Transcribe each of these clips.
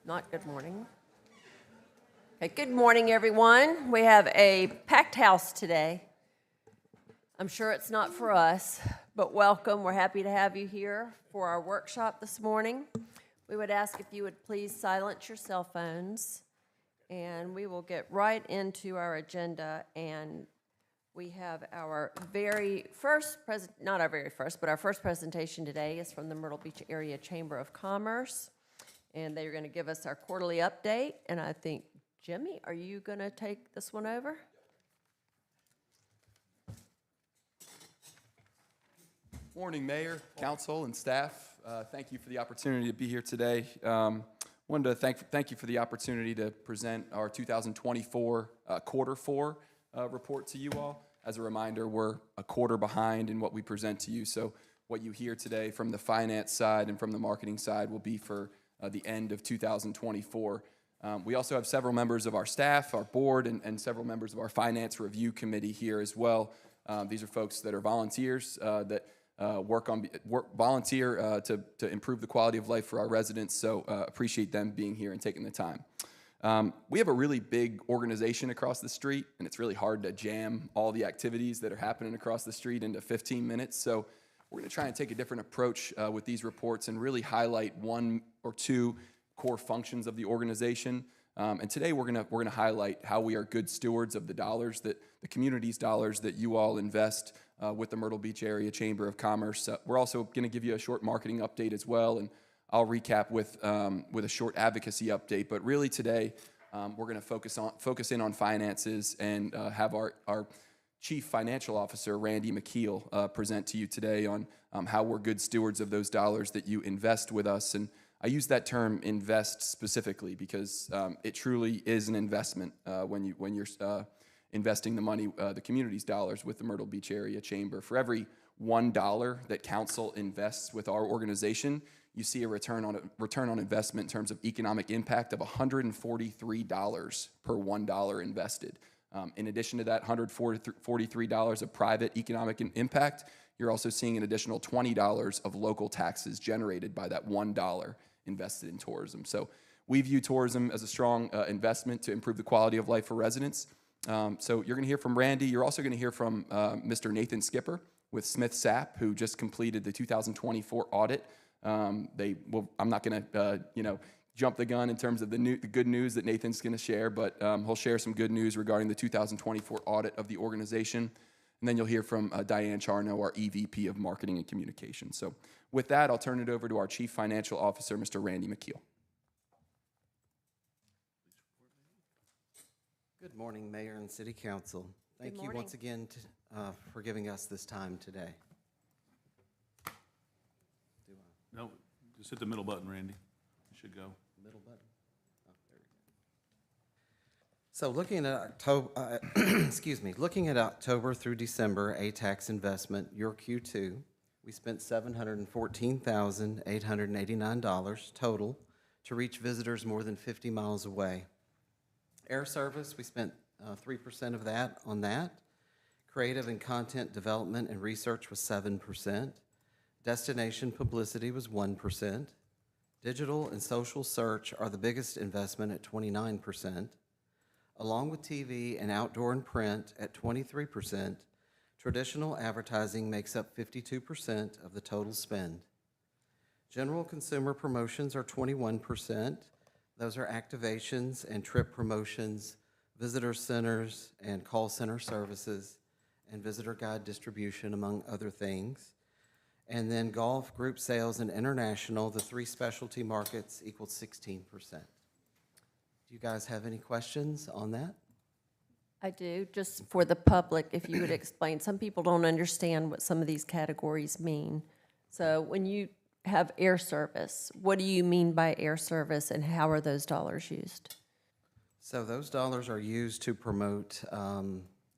Not good morning. Okay, good morning, everyone. We have a packed house today. I'm sure it's not for us, but welcome. We're happy to have you here for our workshop this morning. We would ask if you would please silence your cell phones, and we will get right into our agenda. And we have our very first, not our very first, but our first presentation today is from the Myrtle Beach Area Chamber of Commerce. And they're going to give us our quarterly update. And I think, Jimmy, are you going to take this one over? Morning, Mayor, Council, and staff. Thank you for the opportunity to be here today. Wanted to thank you for the opportunity to present our 2024 quarter four report to you all. As a reminder, we're a quarter behind in what we present to you. So what you hear today from the finance side and from the marketing side will be for the end of 2024. We also have several members of our staff, our board, and several members of our finance review committee here as well. These are folks that are volunteers that volunteer to improve the quality of life for our residents. So appreciate them being here and taking the time. We have a really big organization across the street, and it's really hard to jam all the activities that are happening across the street into 15 minutes. So we're going to try and take a different approach with these reports and really highlight one or two core functions of the organization. And today we're going to highlight how we are good stewards of the dollars that the community's dollars that you all invest with the Myrtle Beach Area Chamber of Commerce. We're also going to give you a short marketing update as well, and I'll recap with a short advocacy update. But really today we're going to focus in on finances and have our Chief Financial Officer, Randy McKeel, present to you today on how we're good stewards of those dollars that you invest with us. And I use that term invest specifically because it truly is an investment when you're investing the money, the community's dollars with the Myrtle Beach Area Chamber. For every $1 that council invests with our organization, you see a return on investment in terms of economic impact of $143 per $1 invested. In addition to that $143 of private economic impact, you're also seeing an additional $20 of local taxes generated by that $1 invested in tourism. So we view tourism as a strong investment to improve the quality of life for residents. So you're going to hear from Randy. You're also going to hear from Mr. Nathan Skipper with Smith Sapp, who just completed the 2024 audit. I'm not going to jump the gun in terms of the good news that Nathan's going to share, but he'll share some good news regarding the 2024 audit of the organization. And then you'll hear from Diane Charno, our EVP of Marketing and Communications. So with that, I'll turn it over to our Chief Financial Officer, Mr. Randy McKeel. Good morning, Mayor and City Council. Thank you once again for giving us this time today. No, just hit the middle button, Randy. It should go. Middle button. Oh, there we go. So looking at October, looking at October through December, A-tax investment, your Q2, we spent $714,889 total to reach visitors more than 50 miles away. Air service, we spent 3% of that on that. Creative and content development and research was 7%. Destination publicity was 1%. Digital and social search are the biggest investment at 29%. Along with TV and outdoor and print at 23%, traditional advertising makes up 52% of the total spend. General consumer promotions are 21%. Those are activations and trip promotions, visitor centers and call center services, and visitor guide distribution, among other things. And then golf, group sales, and international, the three specialty markets, equals 16%. Do you guys have any questions on that? I do. Just for the public, if you would explain. Some people don't understand what some of these categories mean. So when you have air service, what do you mean by air service, and how are those dollars used? So those dollars are used to promote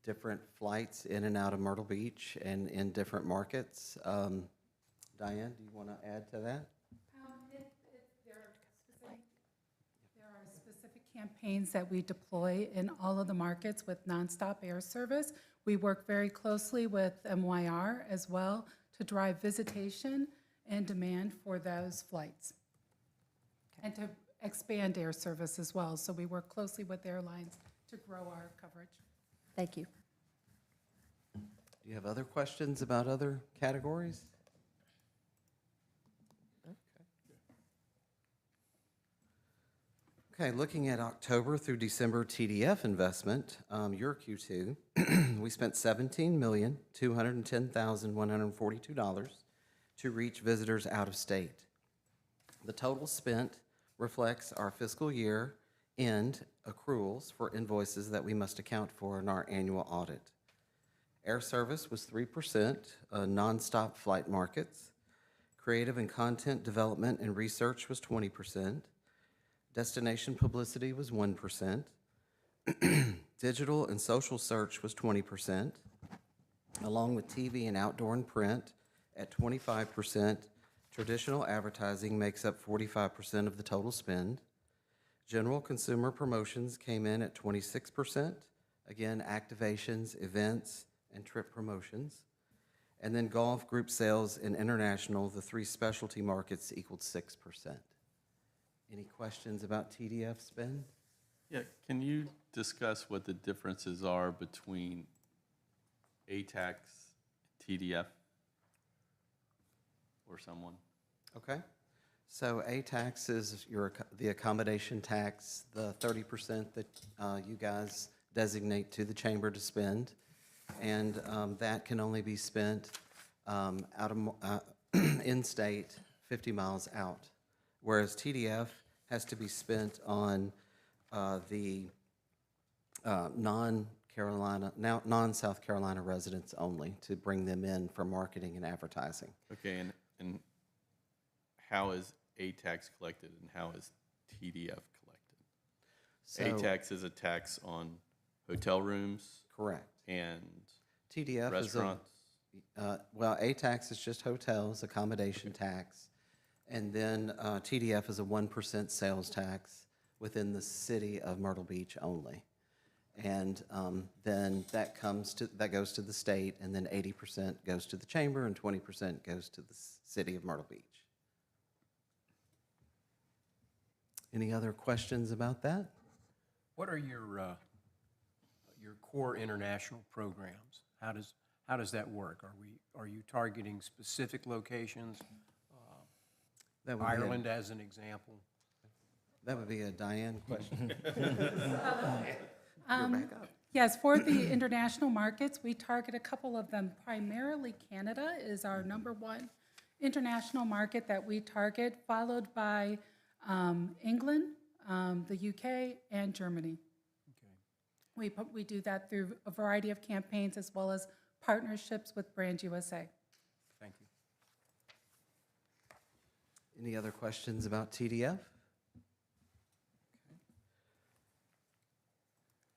different flights in and out of Myrtle Beach and in different markets. Diane, do you want to add to that? There are specific campaigns that we deploy in all of the markets with nonstop air service. We work very closely with MYR as well to drive visitation and demand for those flights. And expand air service as well. So we work closely with airlines to grow our coverage. Thank you. Do you have other questions about other categories? Okay, looking at October through December TDF investment, your Q2, we spent $17,210,142 to reach visitors out of state. The total spent reflects our fiscal year end accruals for invoices that we must account for in our annual audit. Air service was 3%, nonstop flight markets. Creative and content development and research was 20%. Destination publicity was 1%. Digital and social search was 20%, along with TV and outdoor and print at 25%. Traditional advertising makes up 45% of the total spend. General consumer promotions came in at 26%. Again, activations, events, and trip promotions. And then golf, group sales, and international, the three specialty markets equaled 6%. Any questions about TDF spend? Yeah, can you discuss what the differences are between ATAX, TDF, or someone? Okay. So A-tax is the accommodation tax, the 30% that you guys designate to the chamber to spend. And that can only be spent out of in-state, 50 miles out. Whereas TDF has to be spent on the non-South Carolina residents only to bring them in for marketing and advertising. Okay, and how is ATAX collected and how is TDF collected? So, ATAX is a tax on hotel rooms correct. and TDF restaurants. well, A-tax is just hotels, accommodation tax. And then TDF is a 1% sales tax within the city of Myrtle Beach only. And then that goes to the state, and then 80% goes to the chamber, and 20% goes to the city of Myrtle Beach. Any other questions about that? What are your core international programs? How does that work? Are you targeting specific locations? That would be a- Ireland as an example? That would be a Diane question. You're back up. Yes, for the international markets, we target a couple of them. Primarily Canada is our number one international market that we target, followed by England, the UK, and Germany. Okay. We do that through a variety of campaigns as well as partnerships with Brand USA. Thank you. Any other questions about TDF?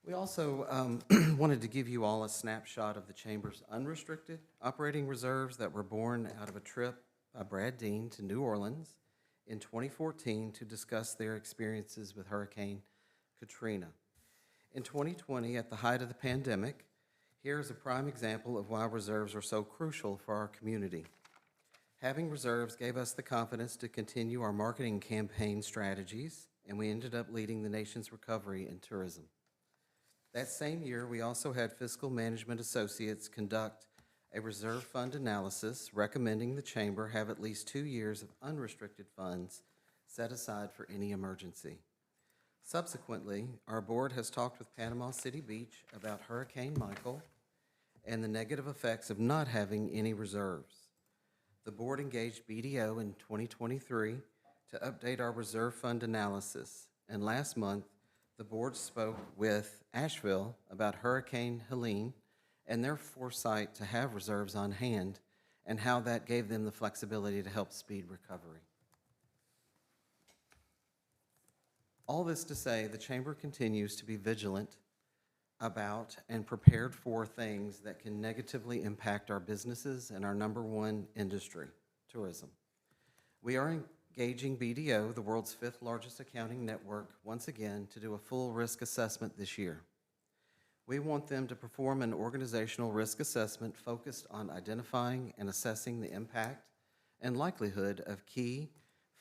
We also wanted to give you all a snapshot of the Chamber's unrestricted operating reserves that were born out of a trip by Brad Dean to New Orleans in 2014 to discuss their experiences with Hurricane Katrina. In 2020, at the height of the pandemic, here is a prime example of why reserves are so crucial for our community. Having reserves gave us the confidence to continue our marketing campaign strategies, and we ended up leading the nation's recovery in tourism. That same year, we also had Fiscal Management Associates conduct a reserve fund analysis recommending the Chamber have at least 2 years of unrestricted funds set aside for any emergency. Subsequently, our board has talked with Panama City Beach about Hurricane Michael and the negative effects of not having any reserves. The board engaged BDO in 2023 to update our reserve fund analysis, and last month, the board spoke with Asheville about Hurricane Helene and their foresight to have reserves on hand and how that gave them the flexibility to help speed recovery. All this to say, the Chamber continues to be vigilant about and prepared for things that can negatively impact our businesses and our number one industry, tourism. We are engaging BDO, the world's 5th largest accounting network, once again to do a full risk assessment this year. We want them to perform an organizational risk assessment focused on identifying and assessing the impact and likelihood of key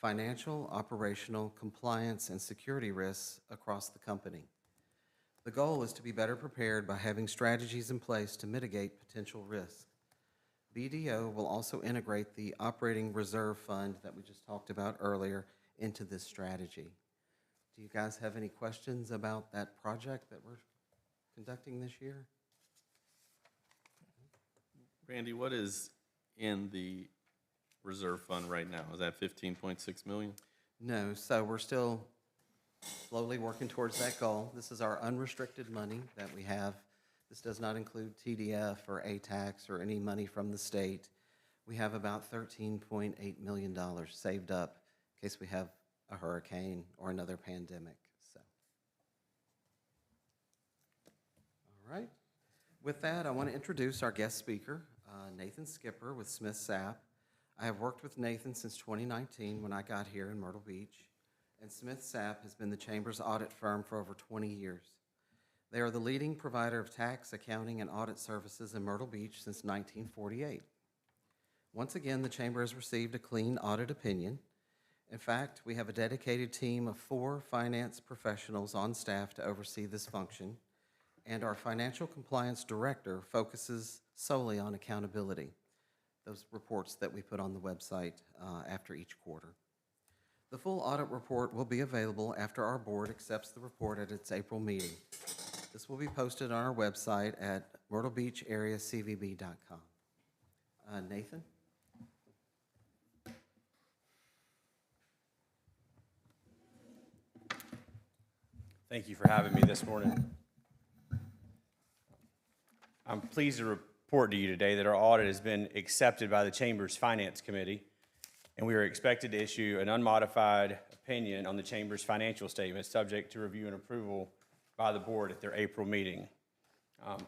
financial, operational, compliance, and security risks across the company. The goal is to be better prepared by having strategies in place to mitigate potential risks. BDO will also integrate the operating reserve fund that we just talked about earlier into this strategy. Do you guys have any questions about that project that we're conducting this year? Randy, what is in the reserve fund right now? Is that 15.6 million? No, so we're still slowly working towards that goal. This is our unrestricted money that we have. This does not include TDF or ATAX or any money from the state. We have about $13.8 million saved up in case we have a hurricane or another pandemic. So, all right. With that, I want to introduce our guest speaker, Nathan Skipper with Smith Sapp. I have worked with Nathan since 2019 when I got here in Myrtle Beach, and Smith Sapp has been the Chamber's audit firm for over 20 years. They are the leading provider of tax, accounting, and audit services in Myrtle Beach since 1948. Once again, the Chamber has received a clean audit opinion. In fact, we have a dedicated team of 4 finance professionals on staff to oversee this function, and our financial compliance director focuses solely on accountability, those reports that we put on the website after each quarter. The full audit report will be available after our board accepts the report at its April meeting. This will be posted on our website at myrtlebeachareacvb.com. Nathan? Thank you for having me this morning. I'm pleased to report to you today that our audit has been accepted by the Chamber's Finance Committee, and we are expected to issue an unmodified opinion on the Chamber's financial statements, subject to review and approval by the board at their April meeting.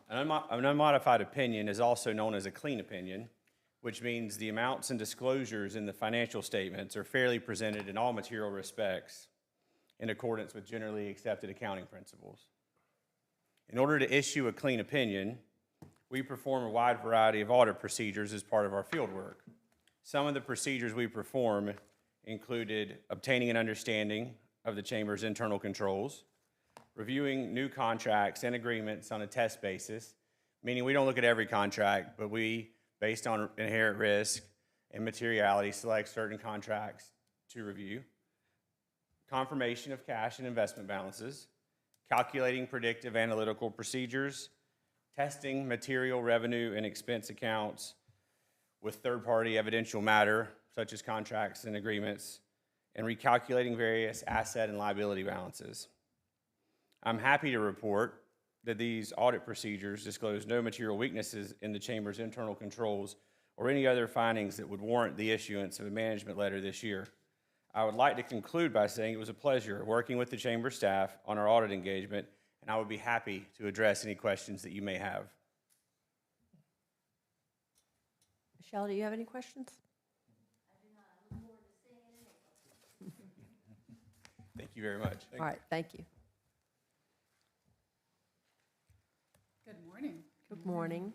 An unmodified opinion is also known as a clean opinion, which means the amounts and disclosures in the financial statements are fairly presented in all material respects in accordance with generally accepted accounting principles. In order to issue a clean opinion, we perform a wide variety of audit procedures as part of our field work. Some of the procedures we perform included obtaining an understanding of the Chamber's internal controls, reviewing new contracts and agreements on a test basis, meaning we don't look at every contract, but we, based on inherent risk and materiality, select certain contracts to review, confirmation of cash and investment balances, calculating predictive analytical procedures, testing material revenue and expense accounts with third-party evidential matter, such as contracts and agreements, and recalculating various asset and liability balances. I'm happy to report that these audit procedures disclose no material weaknesses in the Chamber's internal controls or any other findings that would warrant the issuance of a management letter this year. I would like to conclude by saying it was a pleasure working with the Chamber staff on our audit engagement, and I would be happy to address any questions that you may have. Michelle, do you have any questions? Thank you very much. All right, thank you. Good morning. Good morning.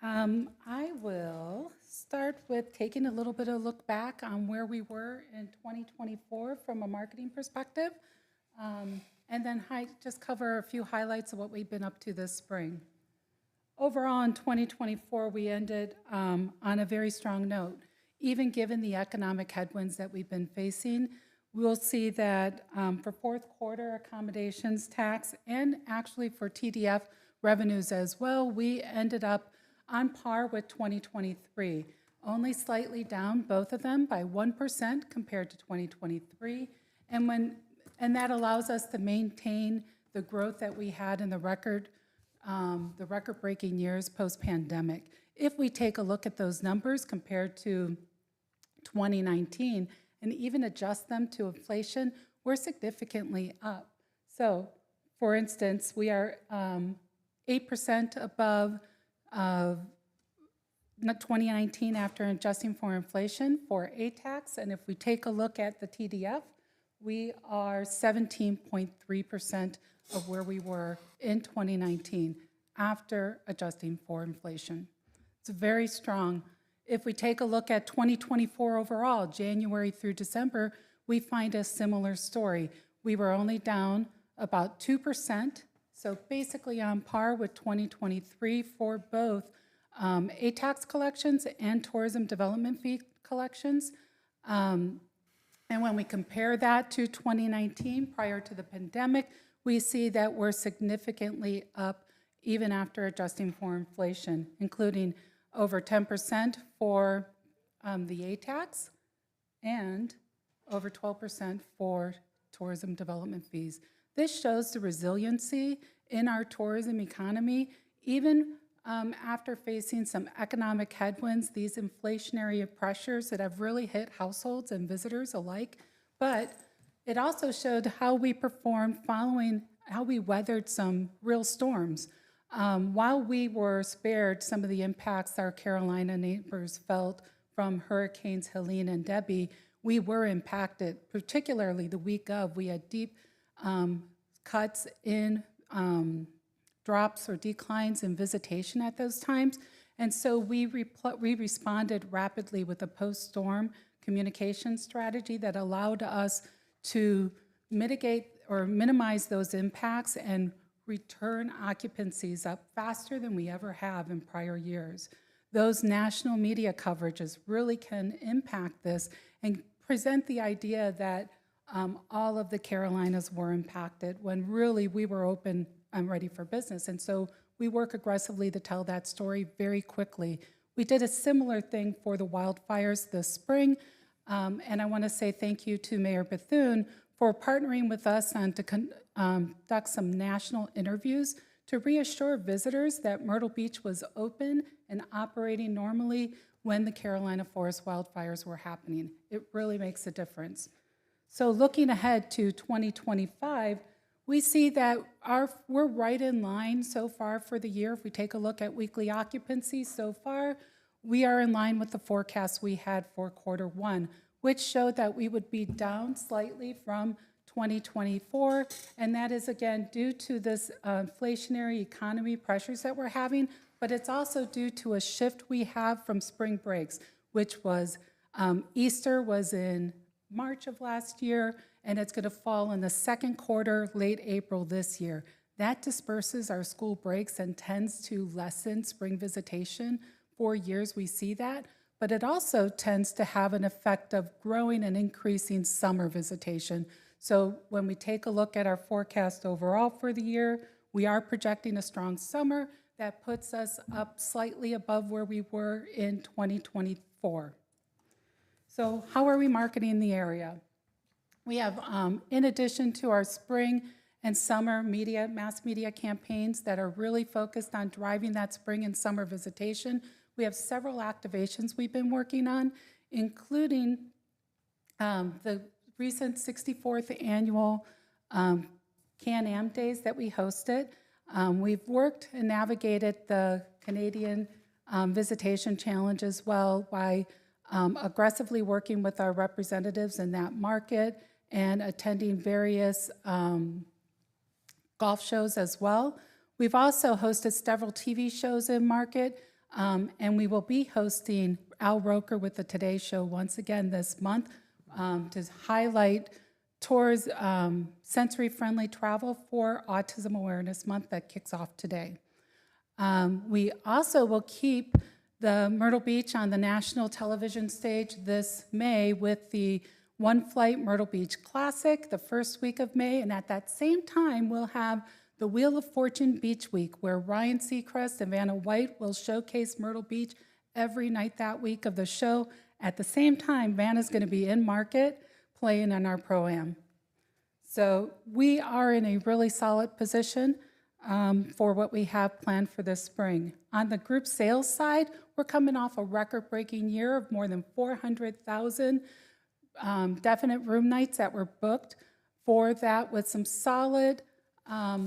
I will start with taking a little bit of a look back on where we were in 2024 from a marketing perspective, and then just cover a few highlights of what we've been up to this spring. Overall, in 2024, we ended on a very strong note. Even given the economic headwinds that we've been facing, we'll see that for fourth quarter accommodations tax and actually for TDF revenues as well, we ended up on par with 2023, only slightly down, both of them, by 1% compared to 2023. And that allows us to maintain the growth that we had in the record-breaking years post-pandemic. If we take a look at those numbers compared to 2019 and even adjust them to inflation, we're significantly up. So, for instance, we are 8% above 2019 after adjusting for inflation for ATAX, and if we take a look at the TDF, we are 17.3% of where we were in 2019 after adjusting for inflation. It's very strong. If we take a look at 2024 overall, January through December, we find a similar story. We were only down about 2%, so basically on par with 2023 for both tax collections and tourism development fee collections. And when we compare that to 2019, prior to the pandemic, we see that we're significantly up even after adjusting for inflation, including over 10% for the tax and over 12% for tourism development fees. This shows the resiliency in our tourism economy, even after facing some economic headwinds, these inflationary pressures that have really hit households and visitors alike. But it also showed how we performed following how we weathered some real storms. While we were spared some of the impacts our Carolina neighbors felt from Hurricanes Helene and Debbie, we were impacted, particularly the week of. We had deep cuts in drops or declines in visitation at those times. And so we responded rapidly with a post-storm communication strategy that allowed us to mitigate or minimize those impacts and return occupancies up faster than we ever have in prior years. Those national media coverages really can impact this and present the idea that all of the Carolinas were impacted when really we were open and ready for business. And so we work aggressively to tell that story very quickly. We did a similar thing for the wildfires this spring, and I want to say thank you to Mayor Bethune for partnering with us on to conduct some national interviews to reassure visitors that Myrtle Beach was open and operating normally when the Carolina forest wildfires were happening. It really makes a difference. So looking ahead to 2025, we see that we're right in line so far for the year. If we take a look at weekly occupancy so far, we are in line with the forecast we had for Q1, which showed that we would be down slightly from 2024, and that is again due to this inflationary economy pressures that we're having, but it's also due to a shift we have from spring breaks, which was Easter was in March of last year, and it's going to fall in the Q2, late April this year. That disperses our school breaks and tends to lessen spring visitation. For years we see that, but it also tends to have an effect of growing and increasing summer visitation. So when we take a look at our forecast overall for the year, we are projecting a strong summer that puts us up slightly above where we were in 2024. So how are we marketing the area? We have, in addition to our spring and summer media, mass media campaigns that are really focused on driving that spring and summer visitation, we have several activations we've been working on, including the recent 64th annual Can-Am Days that we hosted. We've worked and navigated the Canadian Visitation Challenge as well by aggressively working with our representatives in that market and attending various golf shows as well. We've also hosted several TV shows in market, and we will be hosting Al Roker with the Today Show once again this month to highlight tours, sensory-friendly travel for Autism Awareness Month that kicks off today. We also will keep the Myrtle Beach on the national television stage this May with the One Flight Myrtle Beach Classic the first week of May, and at that same time we'll have the Wheel of Fortune Beach Week, where Ryan Seacrest and Vanna White will showcase Myrtle Beach every night that week of the show. At the same time, Vanna's going to be in market playing on our Pro-Am. So we are in a really solid position for what we have planned for this spring. On the group sales side, we're coming off a record-breaking year of more than 400,000 definite room nights that were booked for that, with some solid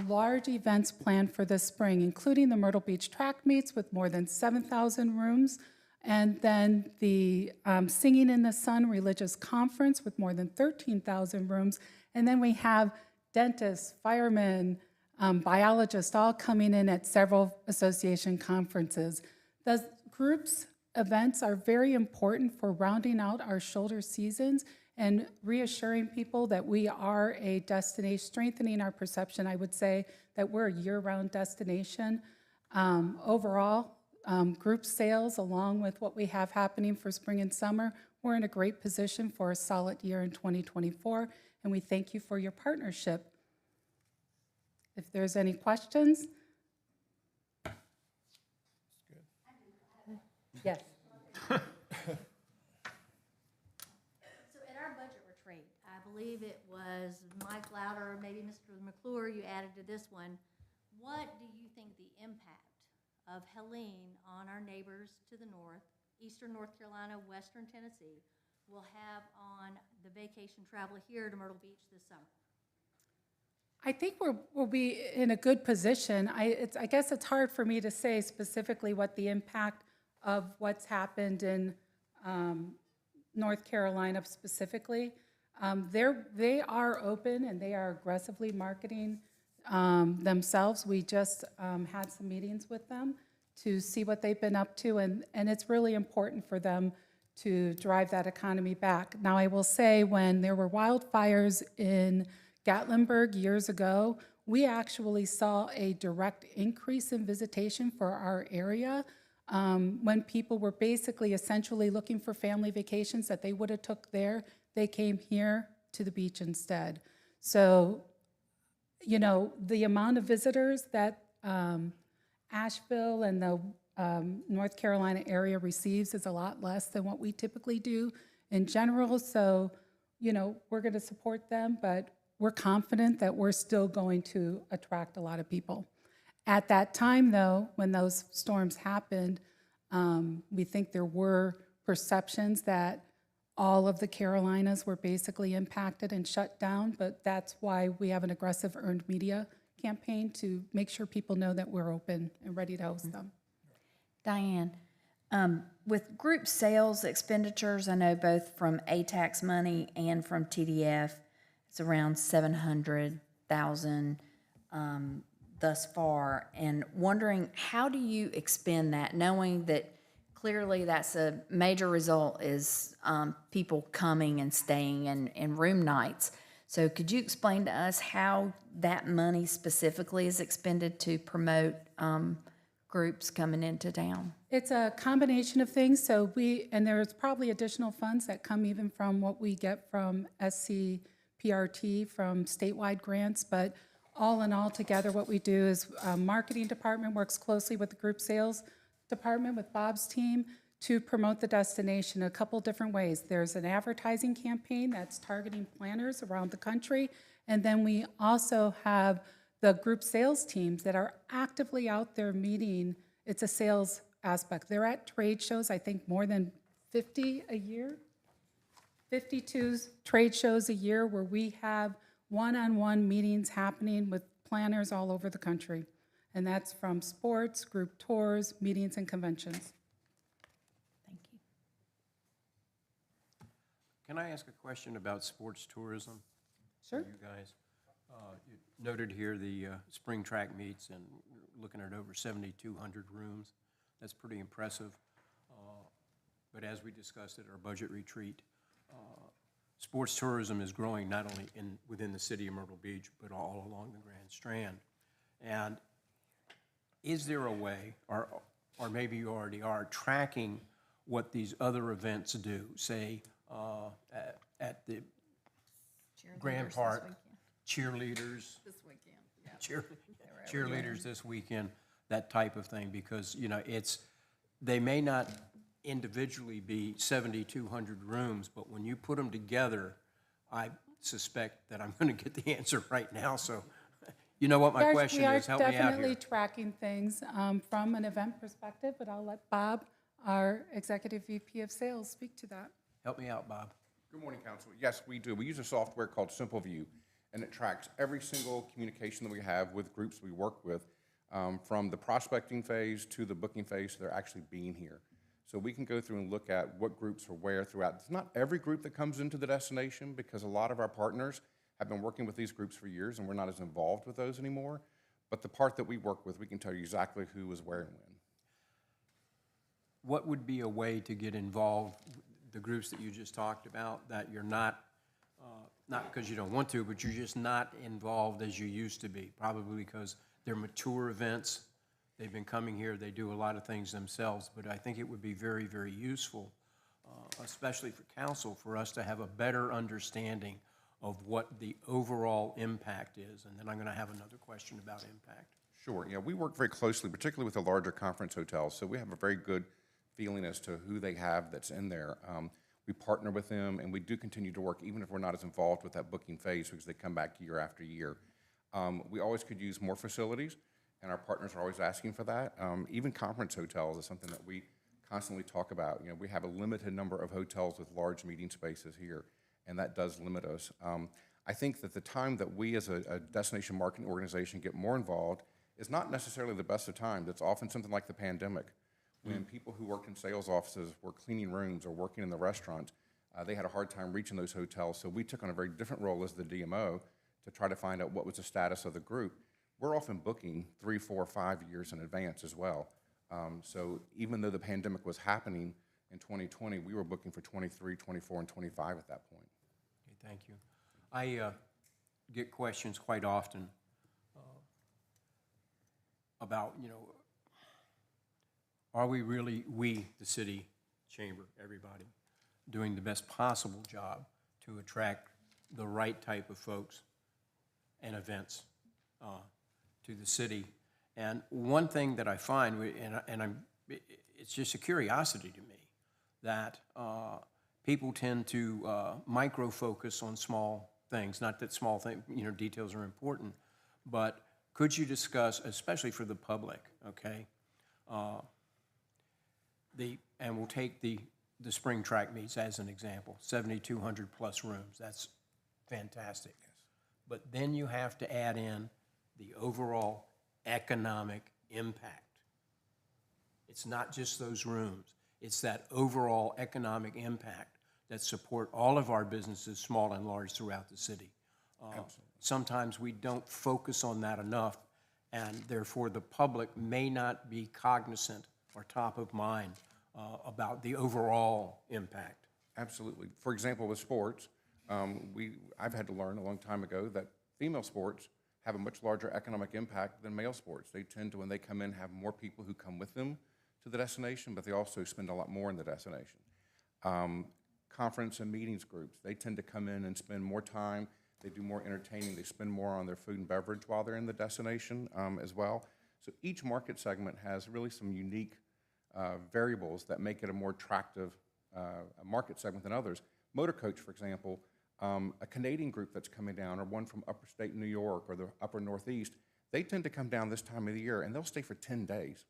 large events planned for this spring, including the Myrtle Beach track meets with more than 7,000 rooms, and then the Singing in the Sun Religious Conference with more than 13,000 rooms. And then we have dentists, firemen, biologists all coming in at several association conferences. The groups events are very important for rounding out our shoulder seasons and reassuring people that we are a destination, strengthening our perception, I would say, that we're a year-round destination. Overall, group sales, along with what we have happening for spring and summer, we're in a great position for a solid year in 2024, and we thank you for your partnership. If there's any questions? Yes. So at our budget retreat, I believe it was Mike Louder, maybe Mr. McClure, you added to this one. What do you think the impact of Helene on our neighbors to the north, eastern North Carolina, western Tennessee, will have on the vacation travel here to Myrtle Beach this summer? I think we'll be in a good position. I guess it's hard for me to say specifically what the impact of what's happened in North Carolina specifically. They are open and they are aggressively marketing themselves. We just had some meetings with them to see what they've been up to, and it's really important for them to drive that economy back. Now, I will say, when there were wildfires in Gatlinburg years ago, we actually saw a direct increase in visitation for our area. When people were basically essentially looking for family vacations that they would have took there, they came here to the beach instead. So, you know, the amount of visitors that Asheville and the North Carolina area receives is a lot less than what we typically do in general. So, you know, we're going to support them, but we're confident that we're still going to attract a lot of people. At that time, though, when those storms happened, we think there were perceptions that all of the Carolinas were basically impacted and shut down, but that's why we have an aggressive earned media campaign to make sure people know that we're open and ready to host them. Diane, with group sales expenditures, I know both from ATAX money and from TDF, it's around $700,000 thus far, and wondering, how do you expend that, knowing that clearly that's a major result is people coming and staying and room nights. So could you explain to us how that money specifically is expended to promote groups coming into town? It's a combination of things. So and there's probably additional funds that come even from what we get from SCPRT, from statewide grants, but all in all together, what we do is marketing department works closely with the group sales department, with Bob's team, to promote the destination a couple different ways. There's an advertising campaign that's targeting planners around the country, and then we also have the group sales teams that are actively out there meeting. It's a sales aspect. They're at trade shows, I think more than 50 a year, 52 trade shows a year, where we have one-on-one meetings happening with planners all over the country. And that's from sports, group tours, meetings, and conventions. Thank you. Can I ask a question about sports tourism? Sure. You guys, you noted here the spring track meets, and we're looking at over 7,200 rooms. That's pretty impressive. But as we discussed at our budget retreat, sports tourism is growing not only within the city of Myrtle Beach, but all along the Grand Strand. And is there a way, or maybe you already are, tracking what these other events do, say at the Grand Park, cheerleaders this weekend, cheerleaders this weekend, that type of thing? Because, you know, they may not individually be 7,200 rooms, but when you put them together, I suspect that I'm going to get the answer right now. So, you know what my question is? Help me out We are definitely here. tracking things from an event perspective, but I'll let Bob, our Executive VP of Sales, speak to that. Help me out, Bob. Good morning, Council. Yes, we do. We use a software called Simple View, and it tracks every single communication that we have with groups we work with, from the prospecting phase to the booking phase to their actually being here. So we can go through and look at what groups are where throughout. It's not every group that comes into the destination, because a lot of our partners have been working with these groups for years, and we're not as involved with those anymore. But the part that we work with, we can tell you exactly who was where and when. what would be a way to get involved, the groups that you just talked about, that you're not, not because you don't want to, but you're just not involved as you used to be, probably because they're mature events. They've been coming here, they do a lot of things themselves, but I think it would be very, very useful, especially for council, for us to have a better understanding of what the overall impact is. And then I'm going to have another question about impact. Sure, yeah, we work very closely, particularly with the larger conference hotels, so we have a very good feeling as to who they have that's in there. We partner with them, and we do continue to work, even if we're not as involved with that booking phase, because they come back year after year. We always could use more facilities, and our partners are always asking for that. Even conference hotels is something that we constantly talk about. You know, we have a limited number of hotels with large meeting spaces here, and that does limit us. I think that the time that we as a destination marketing organization get more involved is not necessarily the best of times. It's often something like the pandemic, when people who worked in sales offices were cleaning rooms or working in the restaurant, they had a hard time reaching those hotels. So we took on a very different role as the DMO to try to find out what was the status of the group. We're often booking 3, 4, 5 years in advance as well. So even though the pandemic was happening in 2020, we were booking for 23, 24, and 25 at that point. Okay, thank you. I get questions quite often about, you know, are we really, we, the city chamber, everybody, doing the best possible job to attract the right type of folks and events to the city? And one thing that I find, it's just a curiosity to me, that people tend to micro-focus on small things. Not that small details are important, but could you discuss, especially for the public, okay? And we'll take the spring track meets as an example, 7,200 plus rooms. That's fantastic. Yes. But then you have to add in the overall economic impact. It's not just those rooms. It's that overall economic impact that support all of our businesses, small and large, throughout the city. Sometimes we don't focus on that enough, and therefore the public may not be cognizant or top of mind about the overall impact. Absolutely. For example, with sports, I've had to learn a long time ago that female sports have a much larger economic impact than male sports. They tend to, when they come in, have more people who come with them to the destination, but they also spend a lot more in the destination. Conference and meetings groups, they tend to come in and spend more time. They do more entertaining. They spend more on their food and beverage while they're in the destination as well. So each market segment has really some unique variables that make it a more attractive market segment than others. Motor coach, for example, a Canadian group that's coming down, or one from upper state New York or the upper Northeast, they tend to come down this time of the year, and they'll stay for 10 days.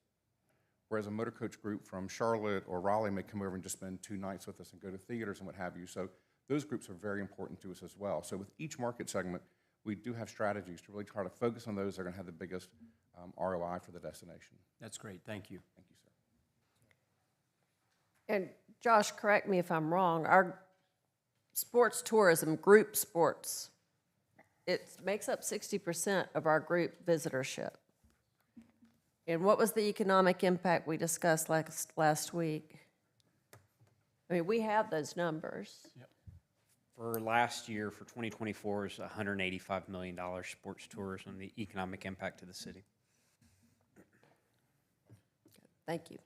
Whereas a motor coach group from Charlotte or Raleigh may come over and just spend 2 nights with us and go to theaters and what have you. So those groups are very important to us as well. So with each market segment, we do have strategies to really try to focus on those that are going to have the biggest ROI for the destination. That's great. Thank you. Thank you, sir. And Josh, correct me if I'm wrong, our sports tourism, group sports, it makes up 60% of our group visitorship. And what was the economic impact we discussed last week? I mean, we have those numbers. Yep. For last year, for 2024, is $185 million sports tourism, the economic impact to the city. Thank you.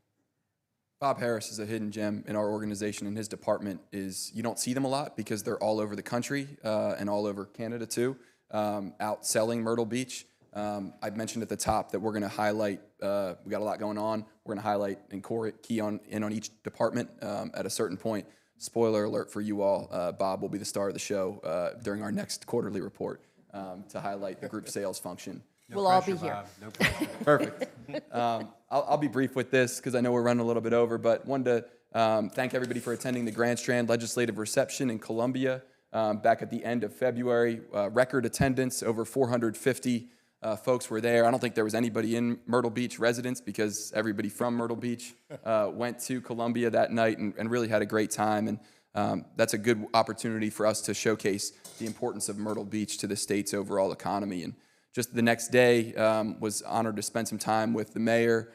Bob Harris is a hidden gem in our organization, and his department is, you don't see them a lot because they're all over the country and all over Canada too, out selling Myrtle Beach. I mentioned at the top that we're going to highlight, we got a lot going on, we're going to highlight and key in on each department at a certain point. Spoiler alert for you all, Bob will be the star of the show during our next quarterly report to highlight the group sales function. We'll all be here. Bob. No pressure. Perfect. I'll be brief with this because I know we're running a little bit over, but wanted to thank everybody for attending the Grand Strand Legislative Reception in Columbia back at the end of February. Record attendance, over 450 folks were there. I don't think there was anybody in Myrtle Beach residence because everybody from Myrtle Beach went to Columbia that night and really had a great time. And that's a good opportunity for us to showcase the importance of Myrtle Beach to the state's overall economy. And just the next day, was honored to spend some time with the mayor,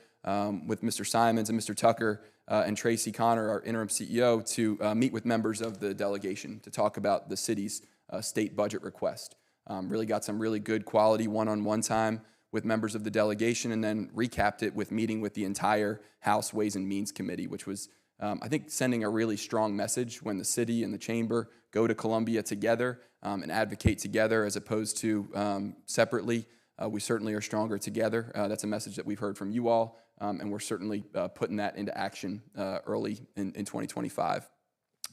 with Mr. Simons and Mr. Tucker, and Tracy Connor, our interim CEO, to meet with members of the delegation to talk about the city's state budget request. Really got some really good quality one-on-one time with members of the delegation, and then recapped it with meeting with the entire House Ways and Means Committee, which was, I think, sending a really strong message when the city and the chamber go to Columbia together and advocate together as opposed to separately. We certainly are stronger together. That's a message that we've heard from you all, and we're certainly putting that into action early in 2025.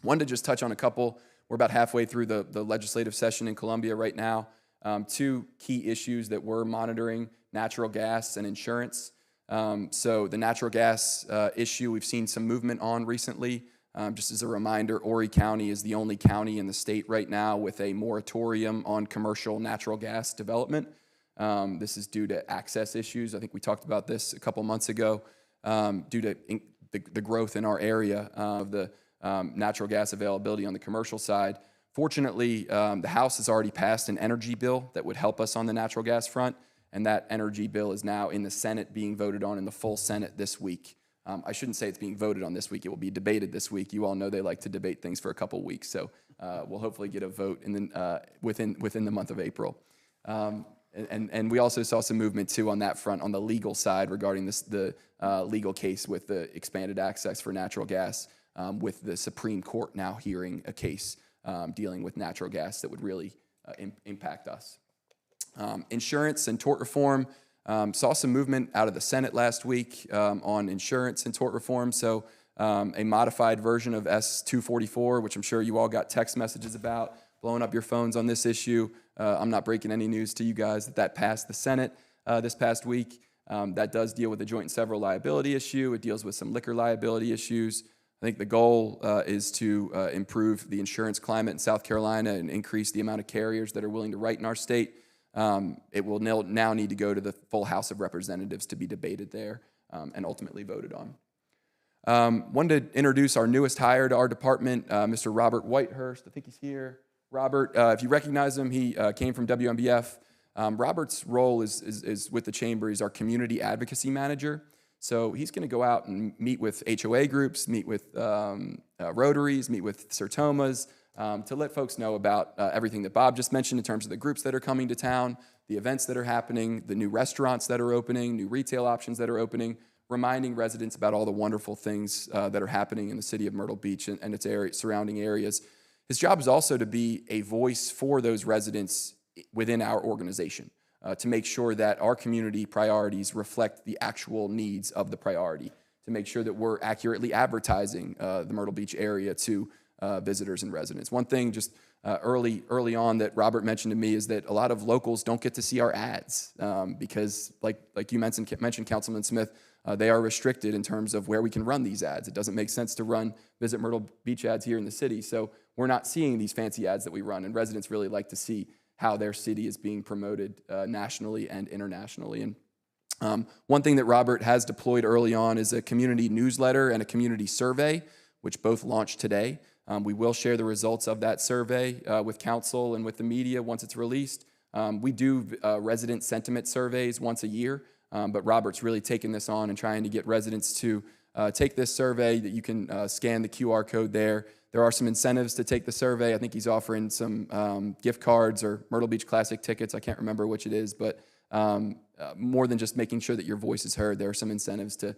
Wanted to just touch on a couple. We're about halfway through the legislative session in Columbia right now. Two key issues that we're monitoring: natural gas and insurance. So the natural gas issue we've seen some movement on recently. Just as a reminder, Horry County is the only county in the state right now with a moratorium on commercial natural gas development. This is due to access issues. I think we talked about this a couple months ago, due to the growth in our area of the natural gas availability on the commercial side. Fortunately, the House has already passed an energy bill that would help us on the natural gas front, and that energy bill is now in the Senate being voted on in the full Senate this week. I shouldn't say it's being voted on this week. It will be debated this week. You all know they like to debate things for a couple weeks, so we'll hopefully get a vote within the month of April. And we also saw some movement, too, on that front, on the legal side regarding the legal case with the expanded access for natural gas, with the Supreme Court now hearing a case dealing with natural gas that would really impact us. Insurance and tort reform, saw some movement out of the Senate last week on insurance and tort reform. So a modified version of S-244, which I'm sure you all got text messages about, blowing up your phones on this issue. I'm not breaking any news to you guys that passed the Senate this past week. That does deal with the joint and several liability issue. It deals with some liquor liability issues. I think the goal is to improve the insurance climate in South Carolina and increase the amount of carriers that are willing to write in our state. It will now need to go to the full House of Representatives to be debated there and ultimately voted on. Wanted to introduce our newest hire to our department, Mr. Robert Whitehurst. I think he's here. Robert, if you recognize him, he came from WMBF. Robert's role is with the chamber. He's our community advocacy manager. So he's going to go out and meet with HOA groups, meet with Rotaries, meet with Sertomas, to let folks know about everything that Bob just mentioned in terms of the groups that are coming to town, the events that are happening, the new restaurants that are opening, new retail options that are opening, reminding residents about all the wonderful things that are happening in the city of Myrtle Beach and its surrounding areas. His job is also to be a voice for those residents within our organization, to make sure that our community priorities reflect the actual needs of the priority, to make sure that we're accurately advertising the Myrtle Beach area to visitors and residents. One thing just early on that Robert mentioned to me is that a lot of locals don't get to see our ads because, like you mentioned, Councilman Smith, they are restricted in terms of where we can run these ads. It doesn't make sense to run Visit Myrtle Beach ads here in the city, so we're not seeing these fancy ads that we run, and residents really like to see how their city is being promoted nationally and internationally. And one thing that Robert has deployed early on is a community newsletter and a community survey, which both launched today. We will share the results of that survey with council and with the media once it's released. We do resident sentiment surveys once a year, but Robert's really taken this on and trying to get residents to take this survey. That you can scan the QR code there. There are some incentives to take the survey. I think he's offering some gift cards or Myrtle Beach Classic tickets. I can't remember which it is, but more than just making sure that your voice is heard, there are some incentives to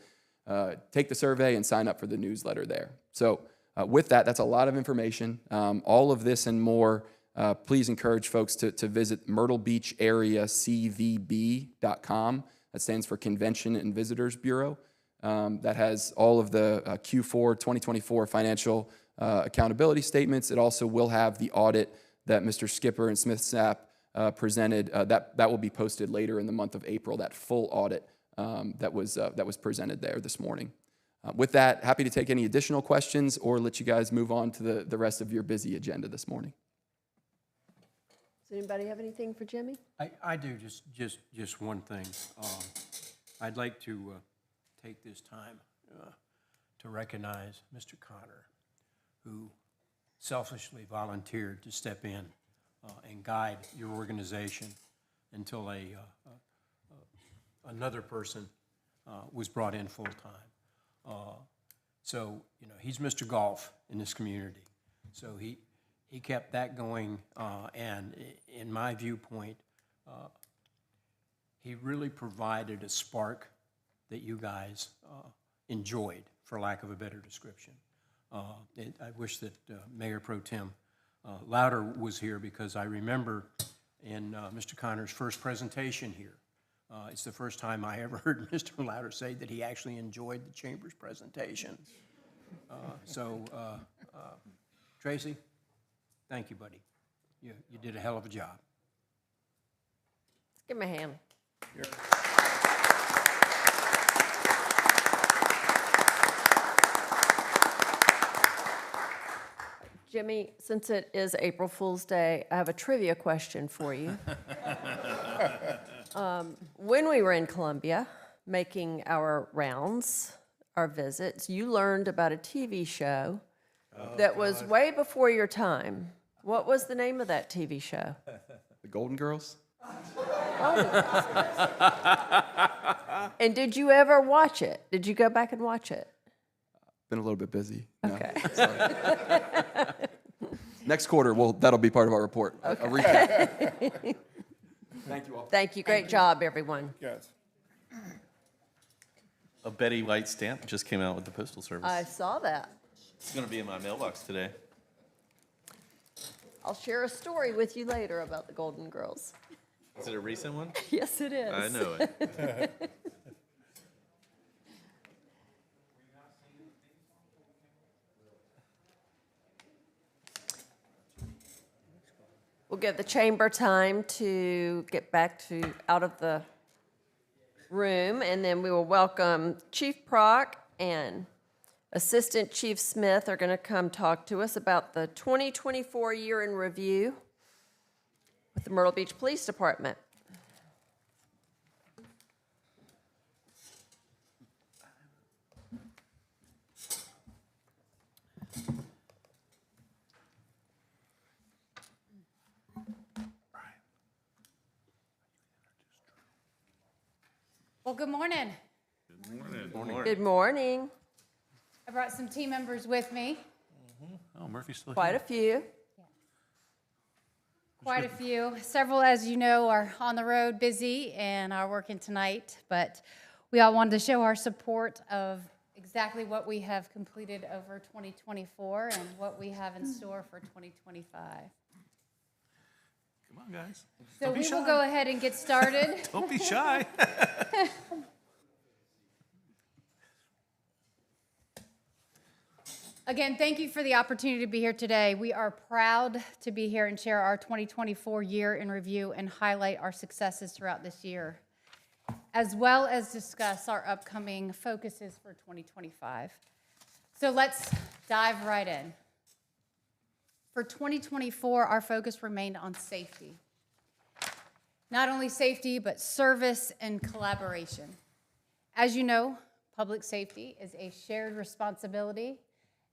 take the survey and sign up for the newsletter there. So with that, that's a lot of information. All of this and more, please encourage folks to visit myrtlebeachareacvb.com. That stands for Convention and Visitors Bureau. That has all of the Q4 2024 financial accountability statements. It also will have the audit that Mr. Skipper and Smith Sapp presented. That will be posted later in the month of April, that full audit that was presented there this morning. With that, happy to take any additional questions or let you guys move on to the rest of your busy agenda this morning. Does anybody have anything for Jimmy? I do, just one thing. I'd like to take this time to recognize Mr. Connor, who selfishly volunteered to step in and guide your organization until another person was brought in full-time. So, you know, he's Mr. Golf in this community. So he kept that going, and in my viewpoint, he really provided a spark that you guys enjoyed, for lack of a better description. I wish that Mayor Pro Tem Louder was here, because I remember in Mr. Connor's first presentation here, it's the first time I ever heard Mr. Louder say that he actually enjoyed the Chamber's presentation. Tracy, thank you, buddy. You did a hell of a job. Give him a hand. Jimmy, since it is April Fool's Day, I have a trivia question for you. When we were in Columbia, making our rounds, our visits, you learned about a TV show that was way before your time. What was the name of that TV show? The Golden Girls? And did you ever watch it? Did you go back and watch it? Been a little bit busy. No, Okay. sorry. Next quarter, that'll be part of our report. A recap. Thank you all. Thank you. Great job, everyone. Yes. A Betty White stamp just came out with the Postal Service. I saw that. It's going to be in my mailbox today. I'll share a story with you later about the Golden Girls. Is it a recent one? Yes, it is. I know it. We'll give the chamber time to get back out of the room, and then we will welcome Chief Prock and Assistant Chief Smith are going to come talk to us about the 2024 year in review with the Myrtle Beach Police Department. Well, good morning. Good morning. I brought some team members with me, Oh, Murphy's still here. Quite a few. quite a few. Several, as you know, are on the road busy and are working tonight, but we all wanted to show our support of exactly what we have completed over 2024 and what we have in store for 2025. Come on, guys. So Don't be we will shy. go ahead and get started. Don't be shy. Again, thank you for the opportunity to be here today. We are proud to be here and share our 2024 year in review and highlight our successes throughout this year, as well as discuss our upcoming focuses for 2025. So let's dive right in. For 2024, our focus remained on safety. Not only safety, but service and collaboration. As you know, public safety is a shared responsibility,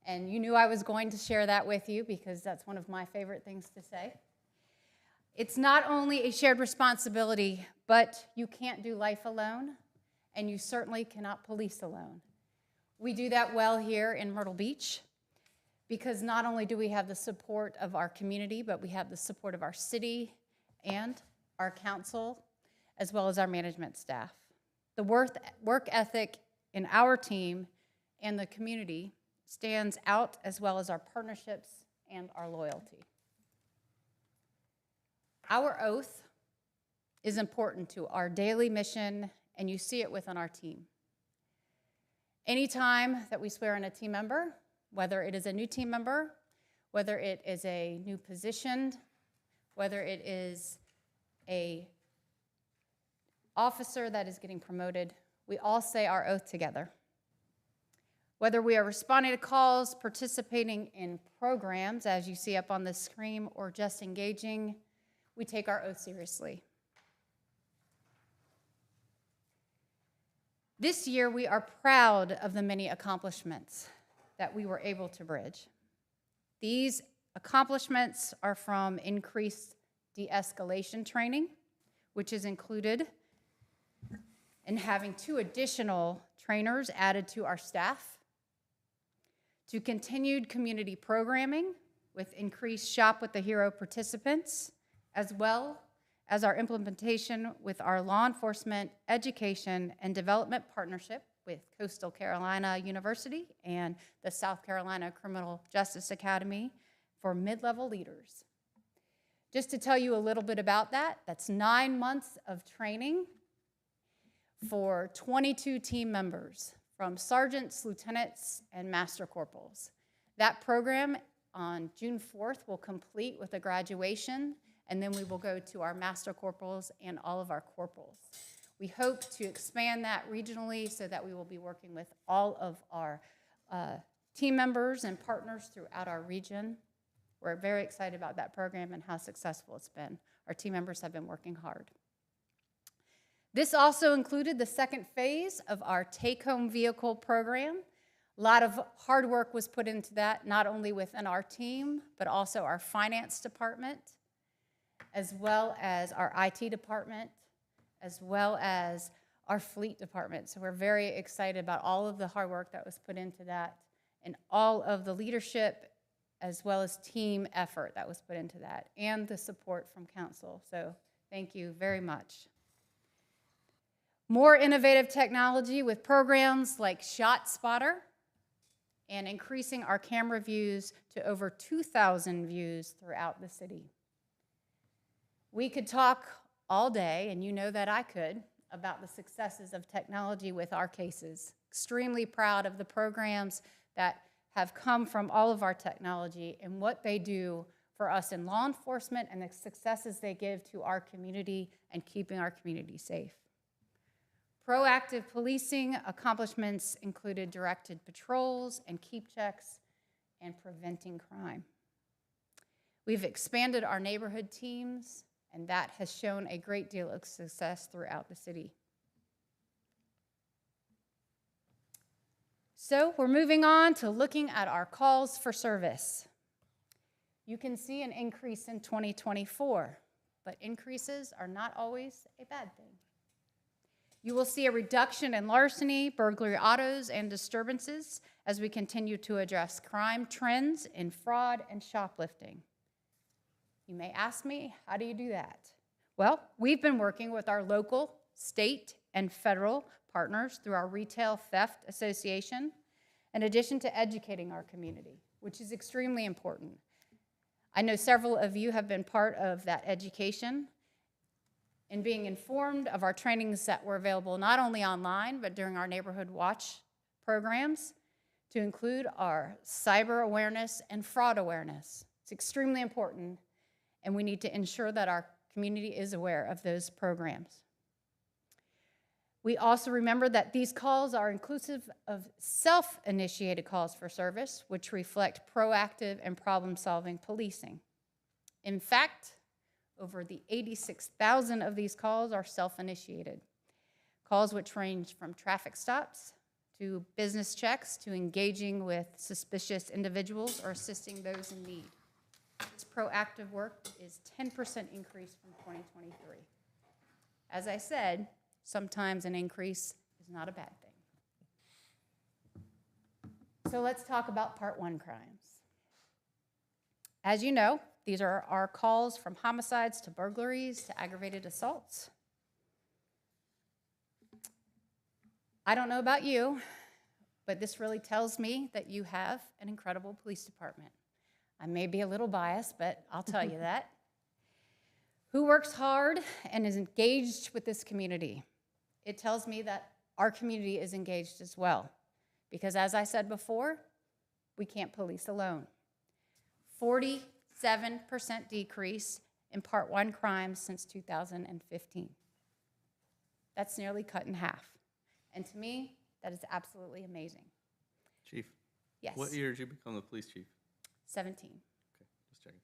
and you knew I was going to share that with you because that's one of my favorite things to say. It's not only a shared responsibility, but you can't do life alone, and you certainly cannot police alone. We do that well here in Myrtle Beach because not only do we have the support of our community, but we have the support of our city and our council, as well as our management staff. The work ethic in our team and the community stands out, as well as our partnerships and our loyalty. Our oath is important to our daily mission, and you see it within our team. Anytime that we swear in a team member, whether it is a new team member, whether it is a new position, whether it is a officer that is getting promoted, we all say our oath together. Whether we are responding to calls, participating in programs, as you see up on the screen, or just engaging, we take our oath seriously. This year, we are proud of the many accomplishments that we were able to bridge. These accomplishments are from increased de-escalation training, which is included in having 2 additional trainers added to our staff. to continued community programming with increased Shop with the Hero participants, as well as our implementation with our law enforcement, education, and development partnership with Coastal Carolina University and the South Carolina Criminal Justice Academy for mid-level leaders. Just to tell you a little bit about that, that's 9 months of training for 22 team members, from sergeants, lieutenants, and master corporals. That program on June 4th will complete with a graduation, and then we will go to our master corporals and all of our corporals. We hope to expand that regionally so that we will be working with all of our team members and partners throughout our region. We're very excited about that program and how successful it's been. Our team members have been working hard. This also included the second phase of our take-home vehicle program. A lot of hard work was put into that, not only within our team, but also our finance department, as well as our IT department, as well as our fleet department. So we're very excited about all of the hard work that was put into that and all of the leadership as well as team effort that was put into that and the support from council. So thank you very much. More innovative technology with programs like ShotSpotter and increasing our camera views to over 2,000 views throughout the city. We could talk all day, and you know that I could, about the successes of technology with our cases. Extremely proud of the programs that have come from all of our technology and what they do for us in law enforcement and the successes they give to our community and keeping our community safe. Proactive policing accomplishments included directed patrols and keep checks and preventing crime. We've expanded our neighborhood teams, and that has shown a great deal of success throughout the city. So we're moving on to looking at our calls for service. You can see an increase in 2024, but increases are not always a bad thing. You will see a reduction in larceny, burglary autos, and disturbances as we continue to address crime trends in fraud and shoplifting. You may ask me, how do you do that? Well, we've been working with our local, state, and federal partners through our Retail Theft Association, in addition to educating our community, which is extremely important. I know several of you have been part of that education and being informed of our trainings that were available not only online, but during our Neighborhood Watch programs, to include our cyber awareness and fraud awareness. It's extremely important, and we need to ensure that our community is aware of those programs. We also remember that these calls are inclusive of self-initiated calls for service, which reflect proactive and problem-solving policing. In fact, over the 86,000 of these calls are self-initiated. Calls which range from traffic stops to business checks to engaging with suspicious individuals or assisting those in need. This proactive work is 10% increase from 2023. As I said, sometimes an increase is not a bad thing. So let's talk about Part 1 crimes. As you know, these are our calls from homicides to burglaries to aggravated assaults. I don't know about you, but this really tells me that you have an incredible police department. I may be a little biased, but I'll tell you that. Who works hard and is engaged with this community. It tells me that our community is engaged as well. Because as I said before, we can't police alone. 47% decrease in Part 1 crimes since 2015. That's nearly cut in half. And to me, that is absolutely amazing. Chief? Yes. What year did you become the police chief? 17. Okay, just checking.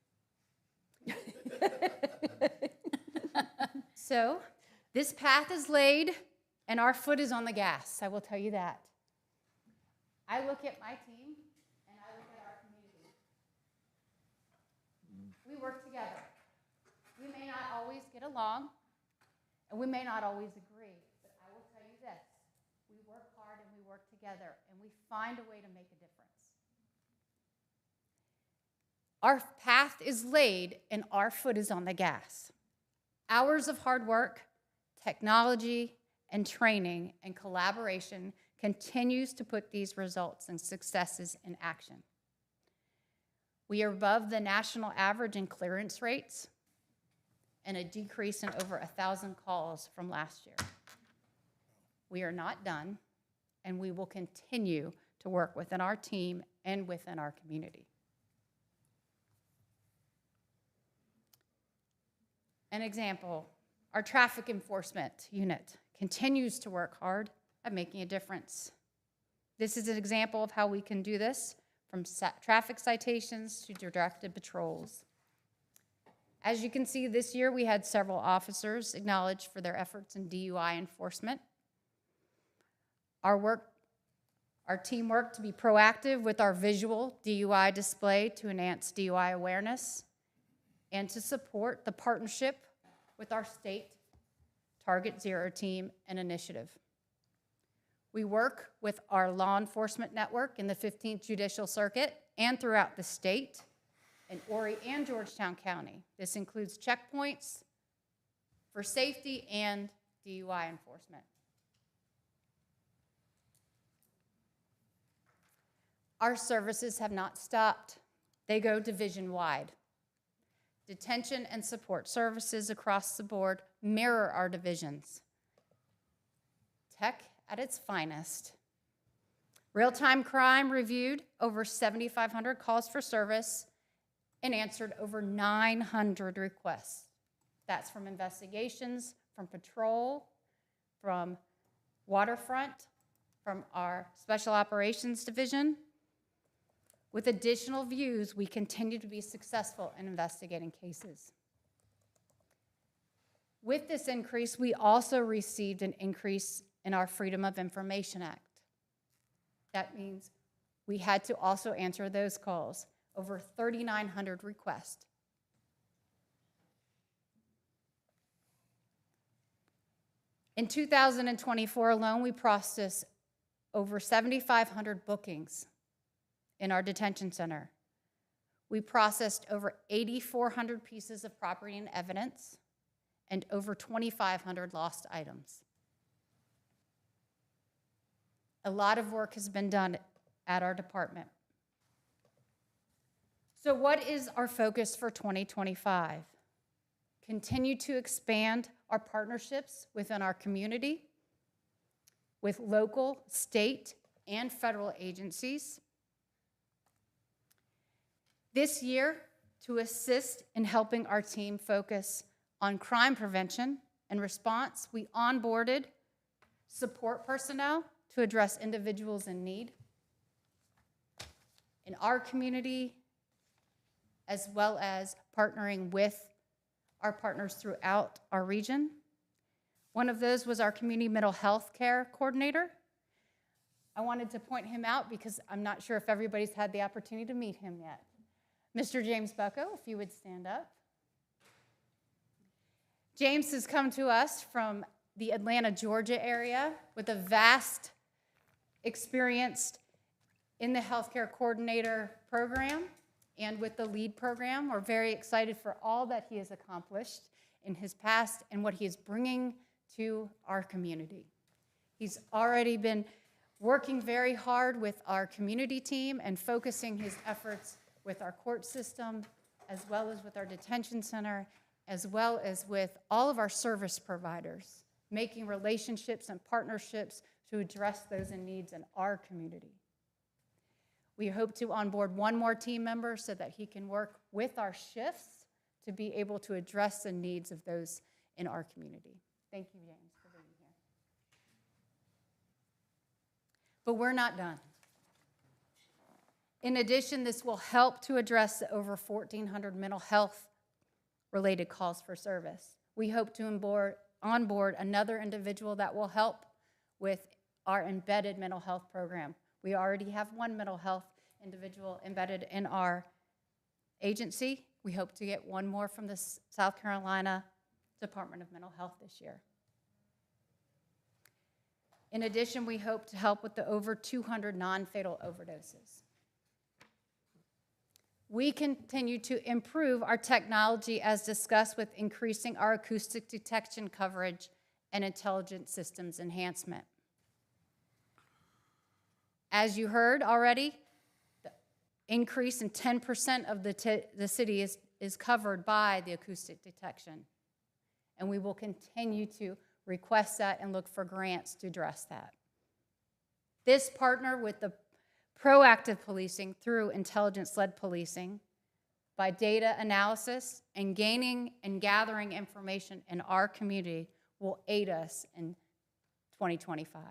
So, this path is laid, and our foot is on the gas, I will tell you that. I look at my team, and I look at our community. We work together. We may not always get along, and we may not always agree, but I will tell you this. We work hard, and we work together, and we find a way to make a difference. Our path is laid and our foot is on the gas. Hours of hard work, technology, and training and collaboration continues to put these results and successes in action. We are above the national average in clearance rates and a decrease in over 1,000 calls from last year. We are not done, and we will continue to work within our team and within our community. An example, our traffic enforcement unit continues to work hard at making a difference. This is an example of how we can do this, from traffic citations to directed patrols. As you can see, this year we had several officers acknowledged for their efforts in DUI enforcement. Our team worked to be proactive with our visual DUI display to enhance DUI awareness and to support the partnership with our state Target Zero team and initiative. We work with our law enforcement network in the 15th Judicial Circuit and throughout the state, in Horry and Georgetown County. This includes checkpoints for safety and DUI enforcement. Our services have not stopped. They go division-wide. Detention and support services across the board mirror our divisions. Tech at its finest. Real-time crime reviewed over 7,500 calls for service and answered over 900 requests. That's from investigations, from patrol, from waterfront, from our Special Operations Division. With additional views, we continue to be successful in investigating cases. With this increase, we also received an increase in our Freedom of Information Act. That means we had to also answer those calls, over 3,900 requests. In 2024 alone, we processed over 7,500 bookings in our detention center. We processed over 8,400 pieces of property and evidence and over 2,500 lost items. A lot of work has been done at our department. So what is our focus for 2025? Continue to expand our partnerships within our community with local, state, and federal agencies. This year, to assist in helping our team focus on crime prevention and response, we onboarded support personnel to address individuals in need in our community, as well as partnering with our partners throughout our region. One of those was our community mental health care coordinator. I wanted to point him out because I'm not sure if everybody's had the opportunity to meet him yet. Mr. James Bucko, if you would stand up. James has come to us from the Atlanta, Georgia area with a vast experience in the healthcare coordinator program and with the LEAD program. We're very excited for all that he has accomplished in his past and what he is bringing to our community. He's already been working very hard with our community team and focusing his efforts with our court system, as well as with our detention center, as well as with all of our service providers, making relationships and partnerships to address those in needs in our community. We hope to onboard one more team member so that he can work with our shifts to be able to address the needs of those in our community. Thank you, James, for being here. But we're not done. In addition, this will help to address the over 1,400 mental health related calls for service. We hope to onboard another individual that will help with our embedded mental health program. We already have one mental health individual embedded in our agency. We hope to get one more from the South Carolina Department of Mental Health this year. In addition, we hope to help with the over 200 non-fatal overdoses. We continue to improve our technology as discussed with increasing our acoustic detection coverage and intelligent systems enhancement. As you heard already, the increase in 10% of the city is covered by the acoustic detection. And we will continue to request that and look for grants to address that. This partner with the proactive policing through intelligence-led policing by data analysis and gaining and gathering information in our community will aid us in 2025.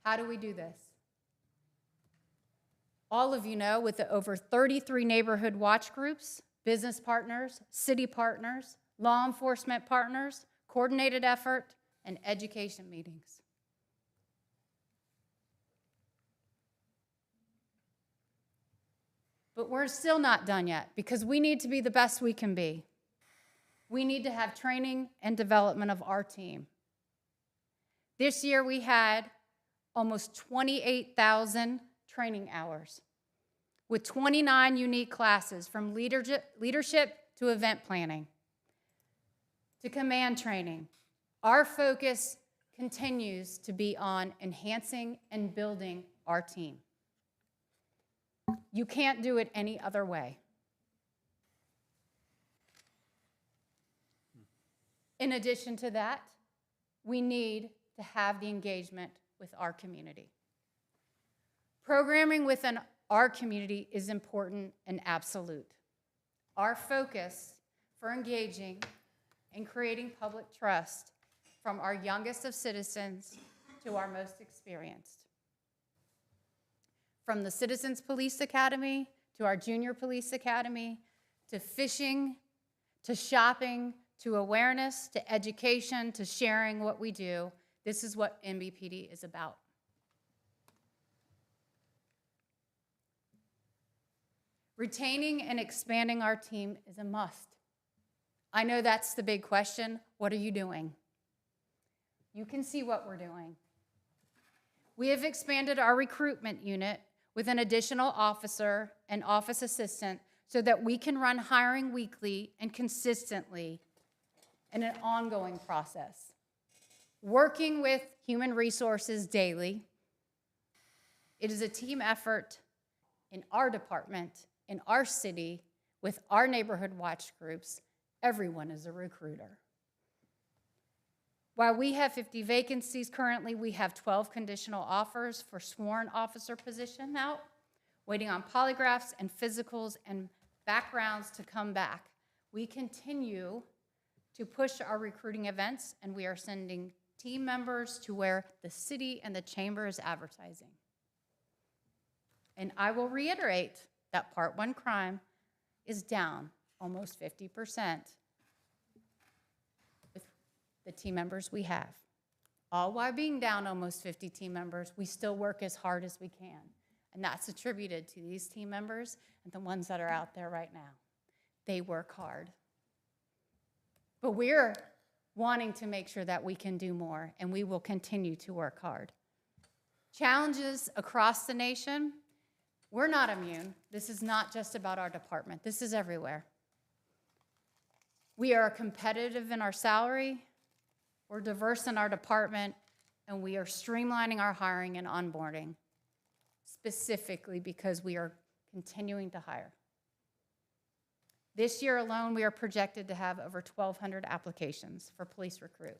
How do we do this? All of you know, with the over 33 neighborhood watch groups, business partners, city partners, law enforcement partners, coordinated effort, and education meetings. But we're still not done yet because we need to be the best we can be. We need to have training and development of our team. This year we had almost 28,000 training hours with 29 unique classes from leadership to event planning to command training. Our focus continues to be on enhancing and building our team. You can't do it any other way. In addition to that, we need to have the engagement with our community. Programming within our community is important and absolute. Our focus for engaging and creating public trust from our youngest of citizens to our most experienced. From the Citizens Police Academy to our Junior Police Academy, to fishing, to shopping, to awareness, to education, to sharing what we do, this is what MBPD is about. Retaining and expanding our team is a must. I know that's the big question. What are you doing? You can see what we're doing. We have expanded our recruitment unit with an additional officer and office assistant so that we can run hiring weekly and consistently in an ongoing process. Working with human resources daily, it is a team effort in our department, in our city, with our neighborhood watch groups. Everyone is a recruiter. While we have 50 vacancies currently, we have 12 conditional offers for sworn officer position out, waiting on polygraphs and physicals and backgrounds to come back. We continue to push our recruiting events, and we are sending team members to where the city and the chamber is advertising. And I will reiterate that Part 1 crime is down almost 50% with the team members we have. All while being down almost 50 team members, we still work as hard as we can. And that's attributed to these team members and the ones that are out there right now. They work hard. But we're wanting to make sure that we can do more, and we will continue to work hard. Challenges across the nation, we're not immune. This is not just about our department. This is everywhere. We are competitive in our salary, we're diverse in our department, and we are streamlining our hiring and onboarding, specifically because we are continuing to hire. This year alone, we are projected to have over 1,200 applications for police recruit.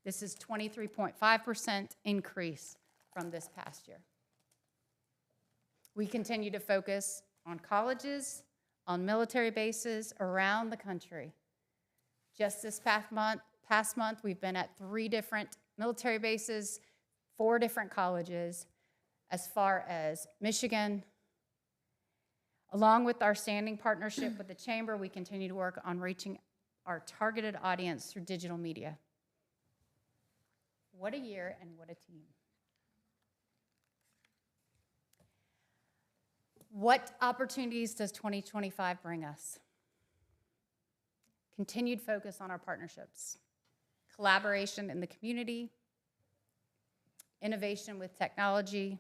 This is 23.5% increase from this past year. We continue to focus on colleges, on military bases around the country. Just this past month, we've been at 3 different military bases, 4 different colleges, as far as Michigan. Along with our standing partnership with the Chamber, we continue to work on reaching our targeted audience through digital media. What a year and what a team. What opportunities does 2025 bring us? Continued focus on our partnerships, collaboration in the community, innovation with technology,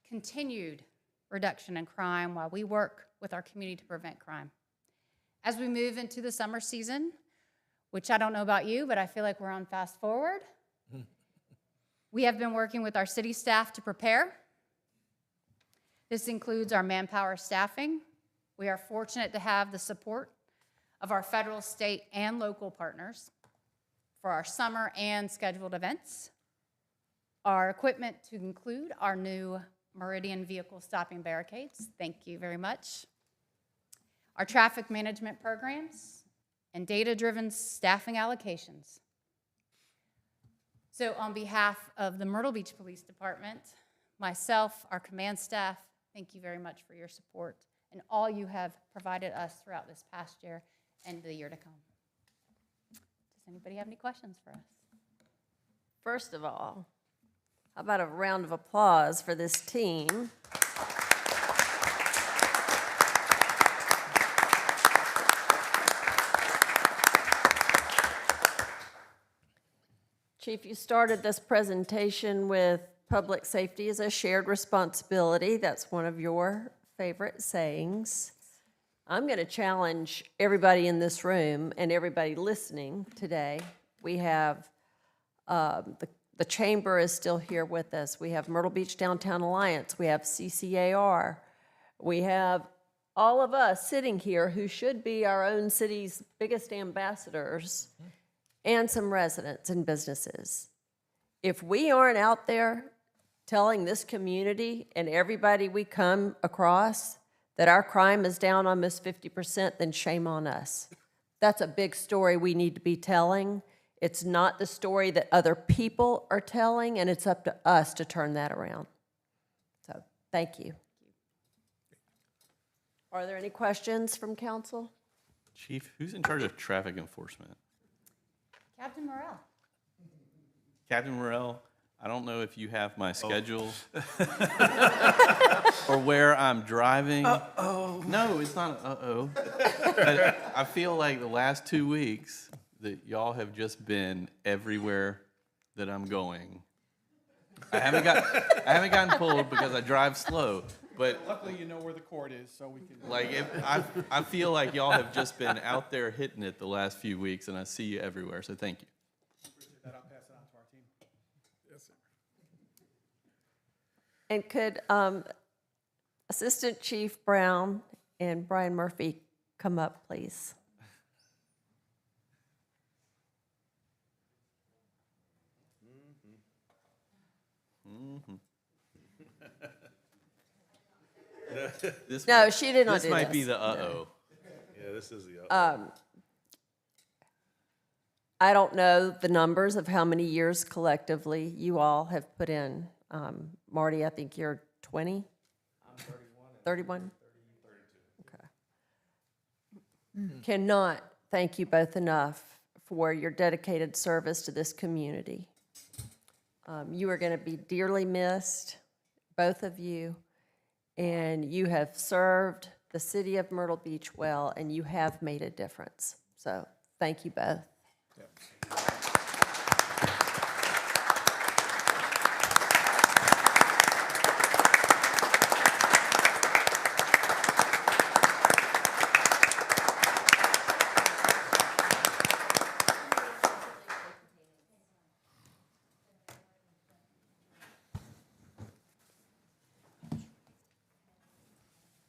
continued reduction in crime while we work with our community to prevent crime. As we move into the summer season, which I don't know about you, but I feel like we're on fast forward, we have been working with our city staff to prepare. This includes our manpower staffing. We are fortunate to have the support of our federal, state, and local partners for our summer and scheduled events. Our equipment to include our new Meridian vehicle stopping barricades. Thank you very much. Our traffic management programs and data-driven staffing allocations. So on behalf of the Myrtle Beach Police Department, myself, our command staff, thank you very much for your support and all you have provided us throughout this past year and the year to come. Does anybody have any questions for us? First of all, how about a round of applause for this team? Chief, you started this presentation with public safety is a shared responsibility. That's one of your favorite sayings. I'm going to challenge everybody in this room and everybody listening today. We have the chamber is still here with us. We have Myrtle Beach Downtown Alliance. We have CCAR. We have all of us sitting here who should be our own city's biggest ambassadors, and some residents and businesses. If we aren't out there telling this community and everybody we come across that our crime is down almost 50%, then shame on us. That's a big story we need to be telling. It's not the story that other people are telling, and it's up to us to turn that around. So, thank you. Are there any questions from council? Chief, who's in charge of traffic enforcement? Captain Morrell. Captain Myrtle, I don't know if you have my schedule or where I'm driving. Uh-oh. No, it's not uh-oh. But I feel like the last 2 weeks that y'all have just been everywhere that I'm going. I haven't gotten pulled because I drive slow, but luckily you know where the court is, so we can. like I feel like y'all have just been out there hitting it the last few weeks, and I see you everywhere. So thank you. Appreciate that. I'll pass it on to our team. Yes, sir. And could Assistant Chief Brown and Brian Murphy come up, please? No, she did not do this. This might be the uh-oh. Yeah, this is the other. I don't know the numbers of how many years collectively you all have put in. Marty, I think you're 20? I'm 31. 31? Okay. Cannot thank you both enough for your dedicated service to this community. You are going to be dearly missed, both of you, and you have served the city of Myrtle Beach well, and you have made a difference. So thank you both. Yep.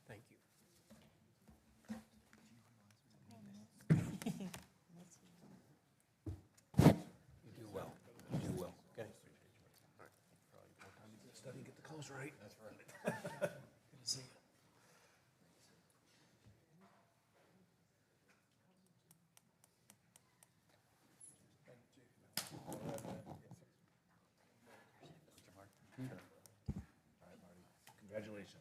Thank you. You do well. You do well. Okay. Study, get the clothes right. That's right. Good to see you. Congratulations.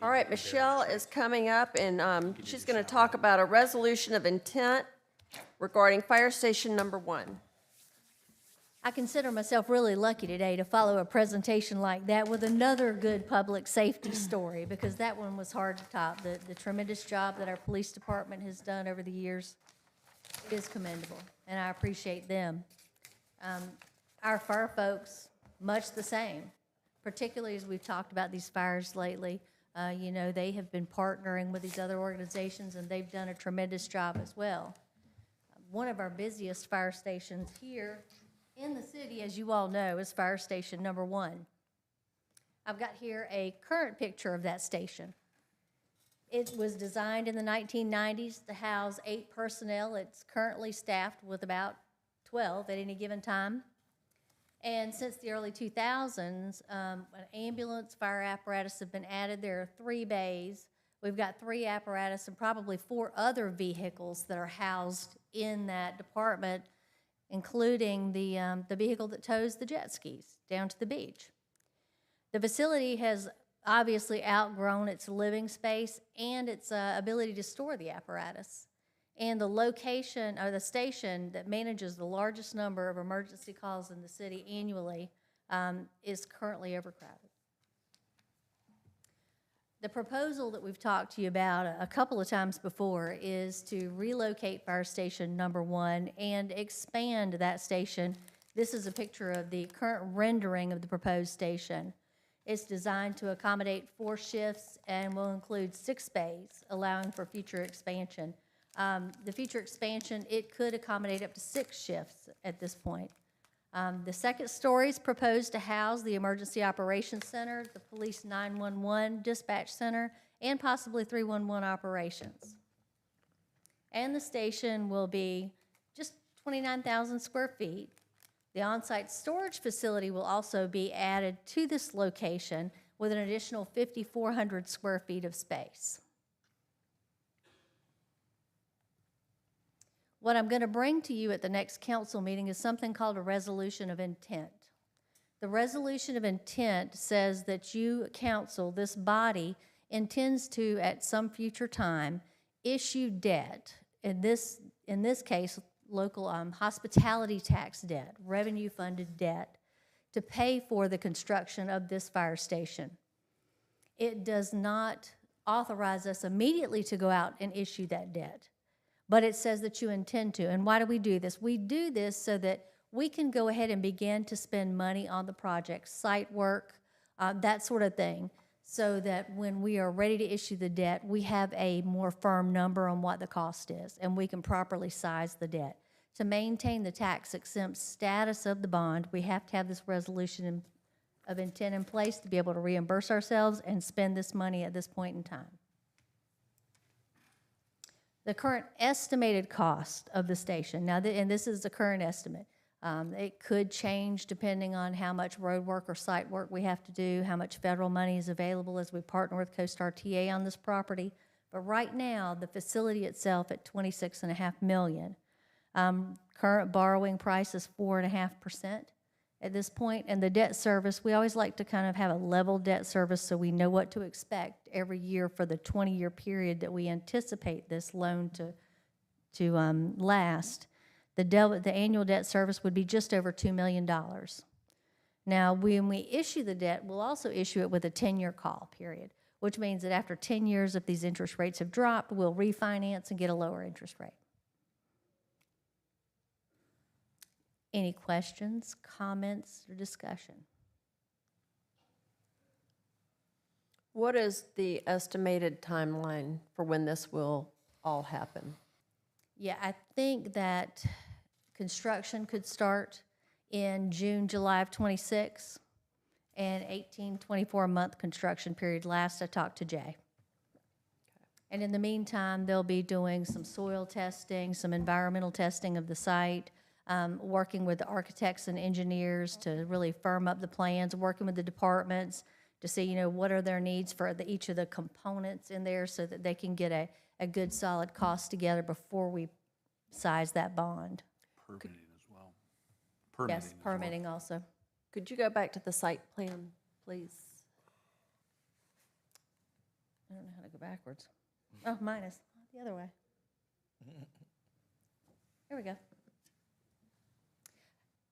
All right, Michelle is coming up, and she's going to talk about a resolution of intent regarding Fire Station Number 1. I consider myself really lucky today to follow a presentation like that with another good public safety story, because that one was hard to top. The tremendous job that our police department has done over the years is commendable, and I appreciate them. Our fire folks, much the same, particularly as we've talked about these fires lately. You know, they have been partnering with these other organizations, and they've done a tremendous job as well. One of our busiest fire stations here in the city, as you all know, is Fire Station Number 1. I've got here a current picture of that station. It was designed in the 1990s to house 8 personnel. It's currently staffed with about 12 at any given time. And since the early 2000s, an ambulance, fire apparatus have been added. There are 3 bays. We've got 3 apparatus and probably 4 other vehicles that are housed in that department, including the vehicle that tows the jet skis down to the beach. The facility has obviously outgrown its living space and its ability to store the apparatus. And the location, or the station that manages the largest number of emergency calls in the city annually, is currently overcrowded. The proposal that we've talked to you about a couple of times before is to relocate Fire Station Number 1 and expand that station. This is a picture of the current rendering of the proposed station. It's designed to accommodate 4 shifts and will include 6 bays, allowing for future expansion. The future expansion, it could accommodate up to 6 shifts at this point. The second story is proposed to house the Emergency Operations Center, the Police 911 Dispatch Center, and possibly 311 Operations. And the station will be just 29,000 square feet. The on-site storage facility will also be added to this location with an additional 5,400 square feet of space. What I'm going to bring to you at the next council meeting is something called a resolution of intent. The resolution of intent says that you, council, this body, intends to, at some future time, issue debt. In this case, local hospitality tax debt, revenue-funded debt, to pay for the construction of this fire station. It does not authorize us immediately to go out and issue that debt, but it says that you intend to. And why do we do this? We do this so that we can go ahead and begin to spend money on the project, site work, that sort of thing, so that when we are ready to issue the debt, we have a more firm number on what the cost is, and we can properly size the debt. To maintain the tax-exempt status of the bond, we have to have this resolution of intent in place to be able to reimburse ourselves and spend this money at this point in time. The current estimated cost of the station, now, and this is the current estimate, it could change depending on how much road work or site work we have to do, how much federal money is available as we partner with CoStar TA on this property. But right now, the facility itself at $26.5 million. Current borrowing price is 4.5% at this point, and the debt service, we always like to kind of have a level debt service so we know what to expect every year for the 20-year period that we anticipate this loan to last. The annual debt service would be just over $2 million. Now, when we issue the debt, we'll also issue it with a 10-year call period, which means that after 10 years, if these interest rates have dropped, we'll refinance and get a lower interest rate. Any questions, comments, or discussion? What is the estimated timeline for when this will all happen? Yeah, I think that construction could start in June, July of '26, and 24-month construction period. Last I talked to Jay. And in the meantime, they'll be doing some soil testing, some environmental testing of the site, working with the architects and engineers to really firm up the plans, working with the departments to see, what are their needs for each of the components in there so that they can get a good solid cost together before we size that bond. Permitting as well. Yes, permitting also. Could you go back to the site plan, please? I don't know how to go backwards. Oh, minus, the other way. There we go.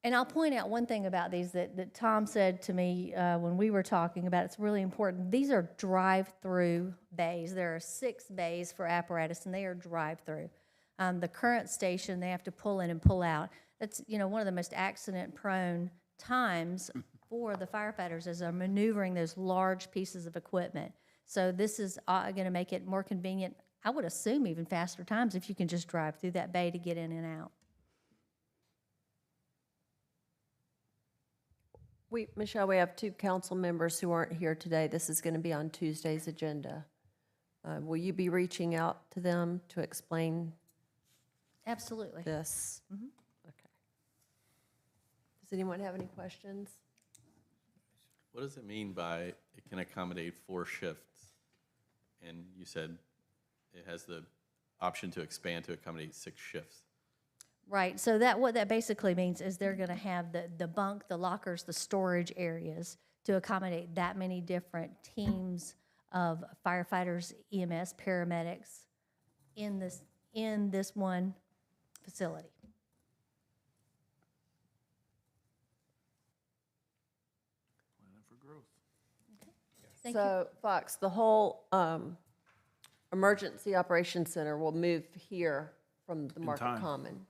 And I'll point out one thing about these that Tom said to me when we were talking about. It's really important. These are drive-through bays. There are 6 bays for apparatus, and they are drive-through. The current station, they have to pull in and pull out. That's, you know, one of the most accident-prone times for the firefighters as they're maneuvering those large pieces of equipment. So this is going to make it more convenient. I would assume even faster times if you can just drive through that bay to get in and out. Michelle, we have 2 council members who aren't here today. This is going to be on Tuesday's agenda. Will you be reaching out to them to explain Absolutely. this? Okay. Does anyone have any questions? What does it mean by it can accommodate 4 shifts? And you said it has the option to expand to accommodate 6 shifts. Right, so what that basically means is they're gonna have the bunk, the lockers, the storage areas to accommodate that many different teams of firefighters, EMS, paramedics in this one facility. Plan for growth. Thank you. So, Fox, the whole Emergency Operations Center will move here from the Market time. Common.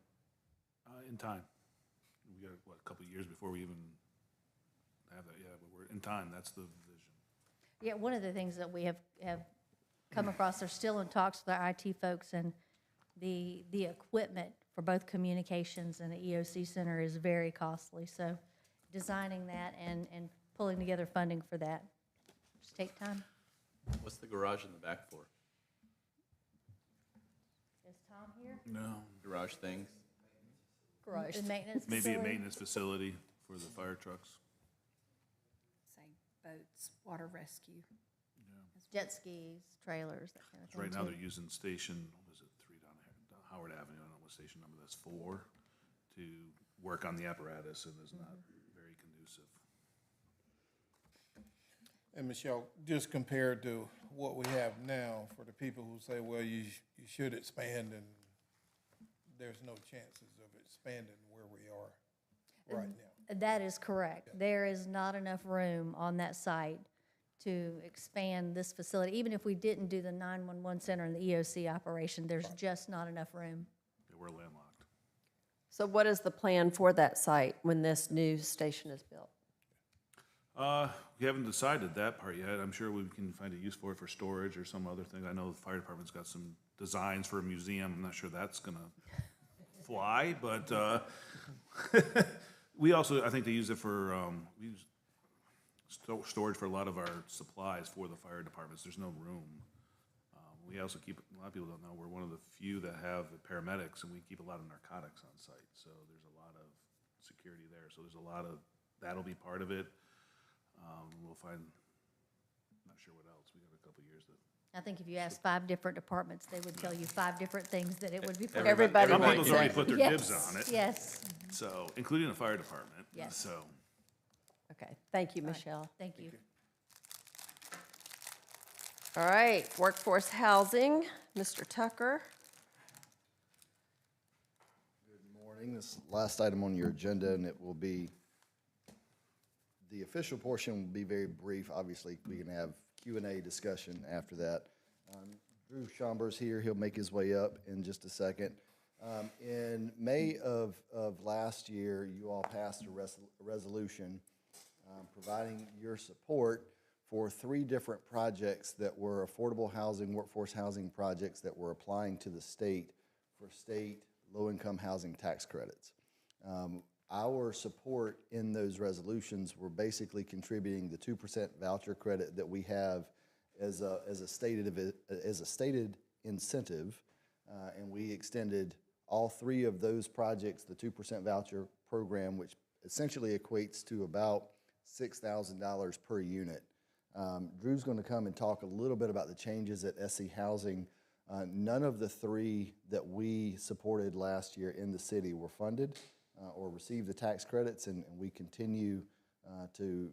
In time. We got, what, a couple of years before we even have that, yeah, but we're in time, that's the vision. Yeah, one of the things that we have come across, they're still in talks with our IT folks, and the equipment for both communications and the EOC Center is very costly. So designing that and pulling together funding for that just take time. What's the garage in the back for? Is Tom here? No. Garage things? Garage. The maintenance Maybe a facility? maintenance facility for the fire trucks. Say boats, water rescue. Jet skis, trailers, that kind of thing. Right now, too. they're using station, what was it, 3 down Howard Avenue, I don't know what station number that's 4, to work on the apparatus, and it's not very conducive. And Michelle, just compared to what we have now, for the people who say, well, you should expand, and there's no chances of expanding where we are right now. That is correct. There is not enough room on that site to expand this facility. Even if we didn't do the 911 center and the EOC operation, there's just not enough room. Yeah, we're landlocked. So what is the plan for that site when this new station is built? We haven't decided that part yet. I'm sure we can find a use for it for storage or some other thing. I know the fire department's got some designs for a museum. I'm not sure that's gonna fly, but we also, I think they use it for, we use storage for a lot of our supplies for the fire departments. There's no room. We also keep, a lot of people don't know, we're one of the few that have paramedics, and we keep a lot of narcotics on site. So there's a lot of security there. So there's a lot of, that'll be part of it. We'll find, not sure what else. We got a couple years to. I think if you ask 5 different departments, they would tell you 5 different things that it would be for. Everybody Some wants people's it. already put their Yes, dibs on it. Yes, So, including the fire department. Yes. So, Okay, thank you, Michelle. thank you. All right, workforce housing, Mr. Tucker. Good morning. This is the last item on your agenda, and it will be, the official portion will be very brief. Obviously, we can have Q&A discussion after that. Drew Chambers here. He'll make his way up in just a second. In May of last year, you all passed a resolution providing your support for 3 different projects that were affordable housing, workforce housing projects that were applying to the state for state low-income housing tax credits. Our support in those resolutions were basically contributing the 2% voucher credit that we have as a stated incentive, and we extended all 3 of those projects, the 2% voucher program, which essentially equates to about $6,000 per unit. Drew's going to come and talk a little bit about the changes at SC Housing. None of the 3 that we supported last year in the city were funded or received the tax credits, and we continue to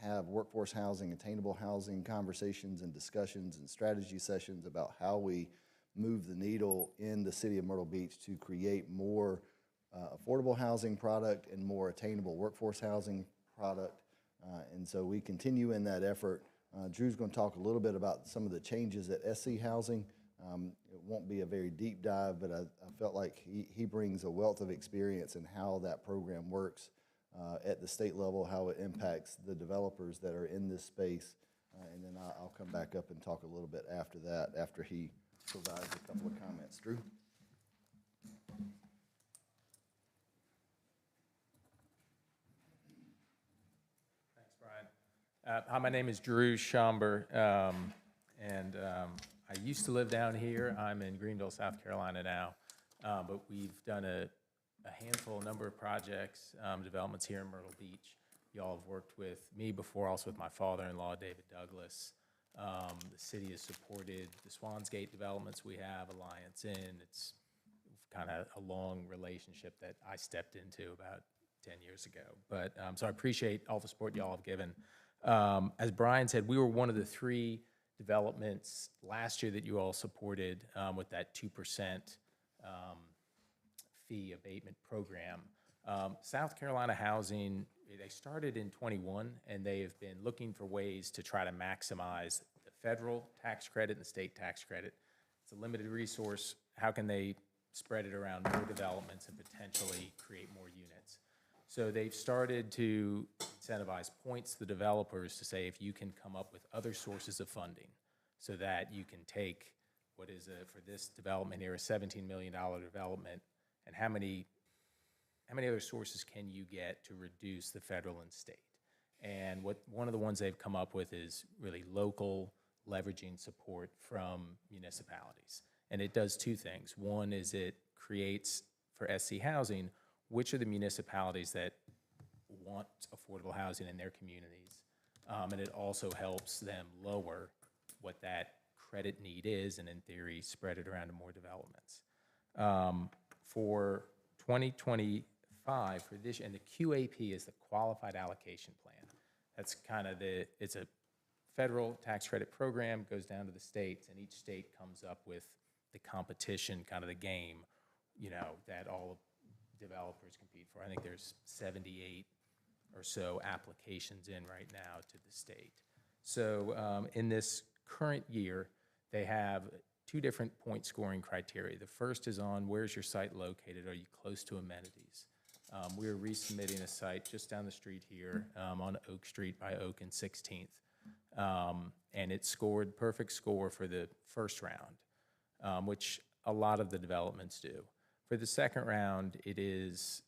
have workforce housing, attainable housing conversations and discussions and strategy sessions about how we move the needle in the city of Myrtle Beach to create more affordable housing product and more attainable workforce housing product. And so we continue in that effort. Drew's going to talk a little bit about some of the changes at SC Housing. It won't be a very deep dive, but I felt like he brings a wealth of experience in how that program works at the state level, how it impacts the developers that are in this space. And then I'll come back up and talk a little bit after that, after he provides a couple of comments. Drew? Thanks, Brian. Hi, my name is Drew Schomber, and I used to live down here. I'm in Greenville, South Carolina now, but we've done a number of projects, developments here in Myrtle Beach. Y'all have worked with me before, also with my father-in-law, David Douglas. The city has supported the Swansgate developments we have, Alliance Inn. It's kind of a long relationship that I stepped into about 10 years ago. But so I appreciate all the support y'all have given. As Brian said, we were one of the 3 developments last year that you all supported with that 2% fee abatement program. South Carolina Housing, they started in 21, and they have been looking for ways to try to maximize the federal tax credit and the state tax credit. It's a limited resource. How can they spread it around more developments and potentially create more units? So they've started to incentivize points to the developers to say if you can come up with other sources of funding so that you can take what is, for this development here, a $17 million development, and how many other sources can you get to reduce the federal and state? And one of the ones they've come up with is really local leveraging support from municipalities. And it does 2 things. One is it creates, for SC Housing, which are the municipalities that want affordable housing in their communities. And it also helps them lower what that credit need is and, in theory, spread it around to more developments. For 2025, for this, and the QAP is the Qualified Allocation Plan. That's kind of it's a federal tax credit program, goes down to the states, and each state comes up with the competition, kind of the game, that all developers compete for. I think there's 78 or so applications in right now to the state. So in this current year, they have 2 different point scoring criteria. The first is on where's your site located? Are you close to amenities? We're resubmitting a site just down the street here on Oak Street by Oak and 16th. And it scored perfect score for the first round, which a lot of the developments do. For the second round, it is,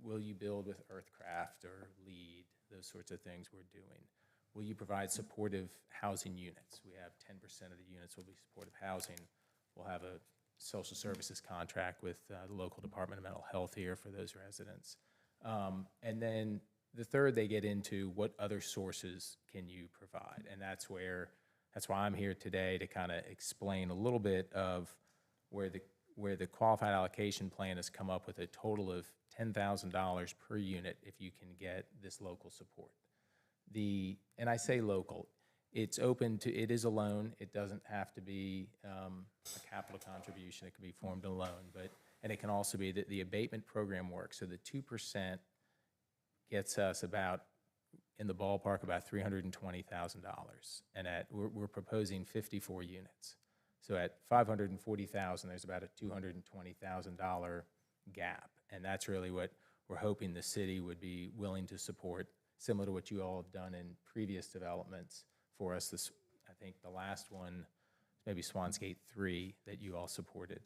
will you build with Earthcraft or LEED, those sorts of things we're doing. Will you provide supportive housing units? We have 10% of the units will be supportive housing. We'll have a social services contract with the local Department of Mental Health here for those residents. And then the third, they get into what other sources can you provide? And that's why I'm here today to kind of explain a little bit of where the Qualified Allocation Plan has come up with a total of $10,000 per unit if you can get this local support. And I say local, it's open to, it is a loan. It doesn't have to be a capital contribution. It can be formed a loan, and it can also be that the abatement program works. So the 2% gets us about, in the ballpark, about $320,000. And we're proposing 54 units. So at $540,000, there's about a $220,000 gap. And that's really what we're hoping the city would be willing to support, similar to what you all have done in previous developments for us. I think the last one, maybe Swansgate 3, that you all supported.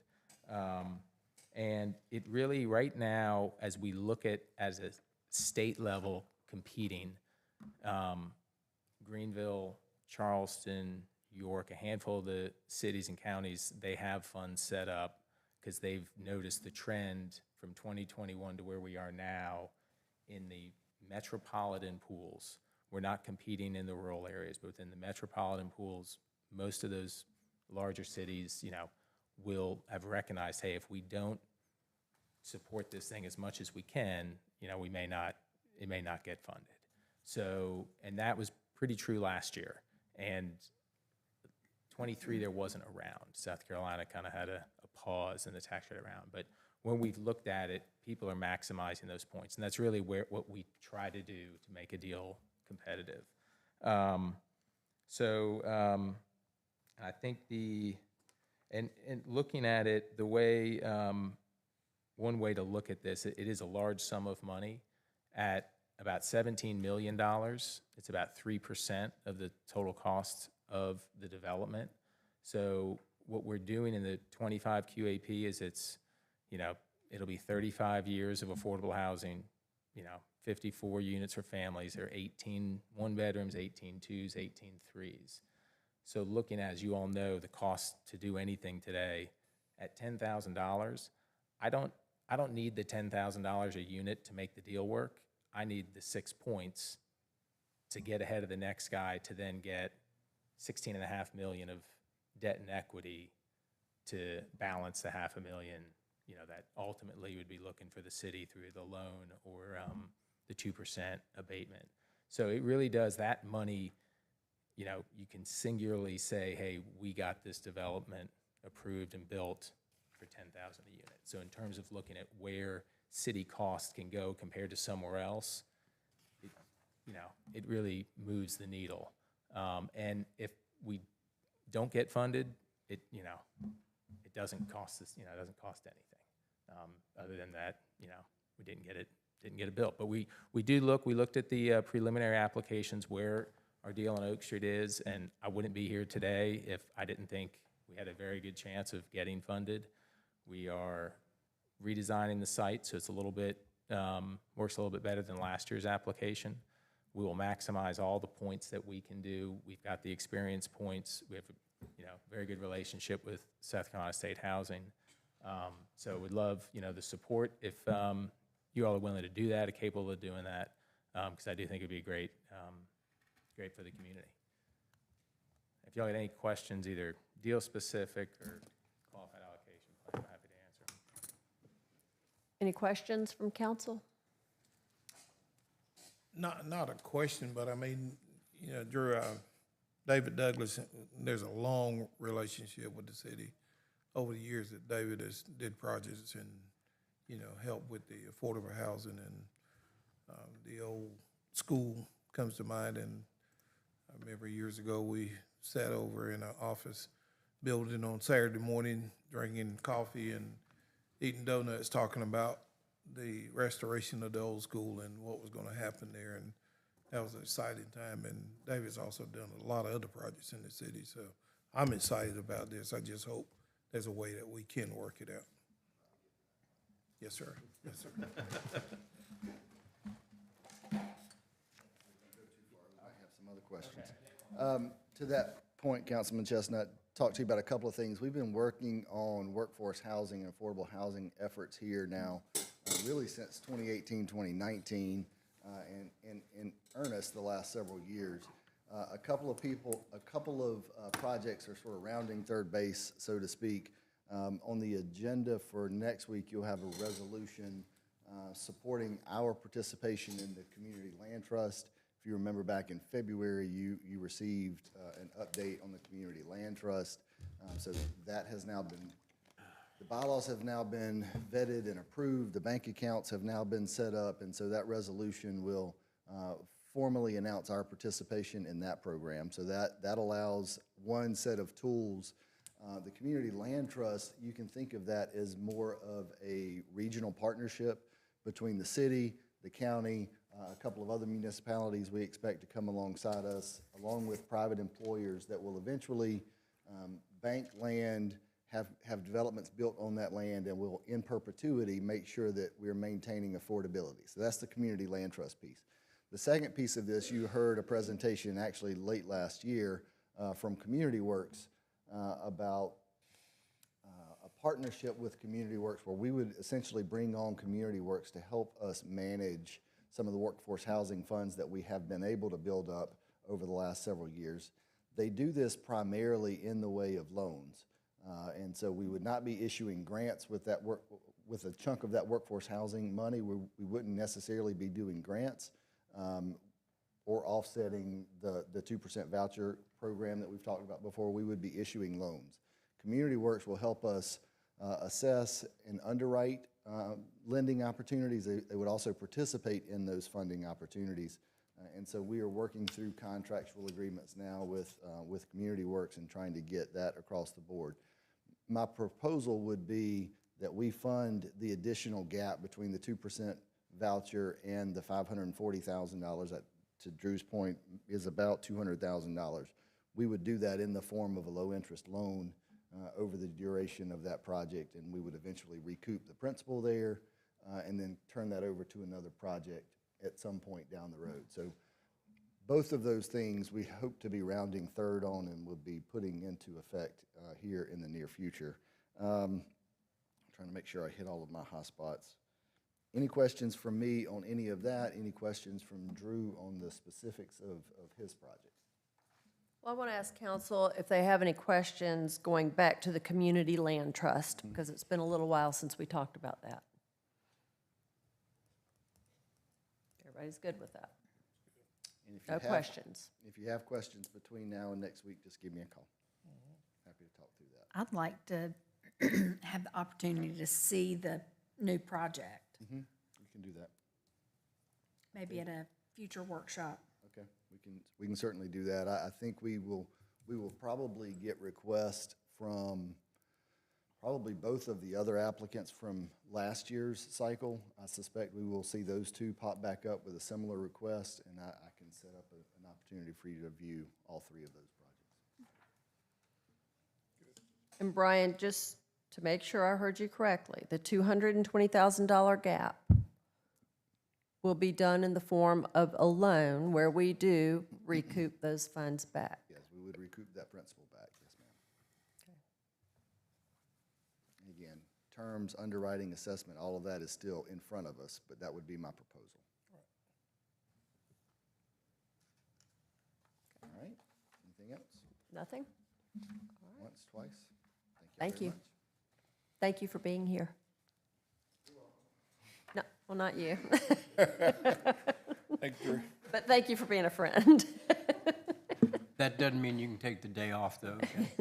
And it really, right now, as we look at as a state level competing, Greenville, Charleston, York, a handful of the cities and counties, they have funds set up because they've noticed the trend from 2021 to where we are now in the metropolitan pools. We're not competing in the rural areas, but within the metropolitan pools, most of those larger cities, will have recognized, hey, if we don't support this thing as much as we can, it may not get funded. So, and that was pretty true last year. And 23, there wasn't a round. South Carolina kind of had a pause in the tax credit round. But when we've looked at it, people are maximizing those points, and that's really what we try to do to make a deal competitive. I think and looking at it, the way, one way to look at this, it is a large sum of money at about $17 million. It's about 3% of the total cost of the development. So what we're doing in the 25 QAP is it'll be 35 years of affordable housing, 54 units for families. There are 18 one-bedrooms, 18 twos, 18 threes. So looking at, as you all know, the cost to do anything today, at $10,000, I don't need the $10,000 a unit to make the deal work. I need the 6 points to get ahead of the next guy to then get $16.5 million of debt and equity to balance the $500,000, that ultimately would be looking for the city through the loan or the 2% abatement. So it really does, that money, you can singularly say, hey, we got this development approved and built for $10,000 a unit. So in terms of looking at where city costs can go compared to somewhere else, it really moves the needle. And if we don't get funded, it doesn't cost us, it doesn't cost anything. Other than that, we didn't get it built. But we looked at the preliminary applications where our deal on Oak Street is, and I wouldn't be here today if I didn't think we had a very good chance of getting funded. We are redesigning the site, so it's works a little bit better than last year's application. We will maximize all the points that we can do. We've got the experience points. We have a very good relationship with South Carolina State Housing. So we'd love the support if you all are willing to do that, are capable of doing that, because I do think it'd be great for the community. If y'all got any questions, either deal specific or qualified allocation plan, I'm happy to answer. Any questions from council? Not a question, but I mean, Drew, David Douglas, there's a long relationship with the city. Over the years that David has did projects and, helped with the affordable housing, and the old school comes to mind. And I remember years ago, we sat over in an office building on Saturday morning, drinking coffee and eating donuts, talking about the restoration of the old school and what was going to happen there. And that was an exciting time. And David's also done a lot of other projects in the city. So I'm excited about this. I just hope there's a way that we can work it out. Yes, sir. Yes, sir. I have some other questions. To that point, Councilman Chestnut, talked to you about a couple of things. We've been working on workforce housing and affordable housing efforts here now, really since 2018, 2019, and in earnest the last several years. A couple of projects are sort of rounding third base, so to speak. On the agenda for next week, you'll have a resolution supporting our participation in the Community Land Trust. If you remember back in February, you received an update on the Community Land Trust. So that has now been, the bylaws have now been vetted and approved. The bank accounts have now been set up. And so that resolution will formally announce our participation in that program. So that allows one set of tools. The Community Land Trust, you can think of that as more of a regional partnership between the city, the county, a couple of other municipalities we expect to come alongside us, along with private employers that will eventually bank land, have developments built on that land, and will in perpetuity make sure that we're maintaining affordability. So that's the Community Land Trust piece. The second piece of this, you heard a presentation actually late last year from Community Works about a partnership with Community Works where we would essentially bring on Community Works to help us manage some of the workforce housing funds that we have been able to build up over the last several years. They do this primarily in the way of loans. And so we would not be issuing grants with that with a chunk of that workforce housing money. We wouldn't necessarily be doing grants or offsetting the 2% voucher program that we've talked about before. We would be issuing loans. Community Works will help us assess and underwrite lending opportunities. They would also participate in those funding opportunities. And so we are working through contractual agreements now with Community Works and trying to get that across the board. My proposal would be that we fund the additional gap between the 2% voucher and the $540,000 that, to Drew's point, is about $200,000. We would do that in the form of a low-interest loan over the duration of that project, and we would eventually recoup the principal there and then turn that over to another project at some point down the road. So both of those things we hope to be rounding third on and will be putting into effect here in the near future. Trying to make sure I hit all of my hot spots. Any questions from me on any of that? Any questions from Drew on the specifics of his project? Well, I want to ask council if they have any questions going back to the Community Land Trust, because it's been a little while since we talked about that. Everybody's good with that? And if you No questions? If you have questions between now and next week, just give me a call. Happy to talk through that. I'd like to have the opportunity to see the new project, We can do that. maybe at a future workshop. Okay, we can certainly do that. I think we will probably get requests from probably both of the other applicants from last year's cycle. I suspect we will see those two pop back up with a similar request, and I can set up an opportunity for you to view all three of those projects. And Brian, just to make sure I heard you correctly, the $220,000 gap will be done in the form of a loan where we do recoup those funds back. Yes, we would recoup that principal back, yes, ma'am. And again, terms, underwriting, assessment, all of that is still in front of us, but that would be my proposal. All right, anything else? Nothing? Once, twice? Thank very you. much. Thank you for being here. No, well, not you. Thank you. But thank you for being a friend. That doesn't mean you can take the day off, though, okay?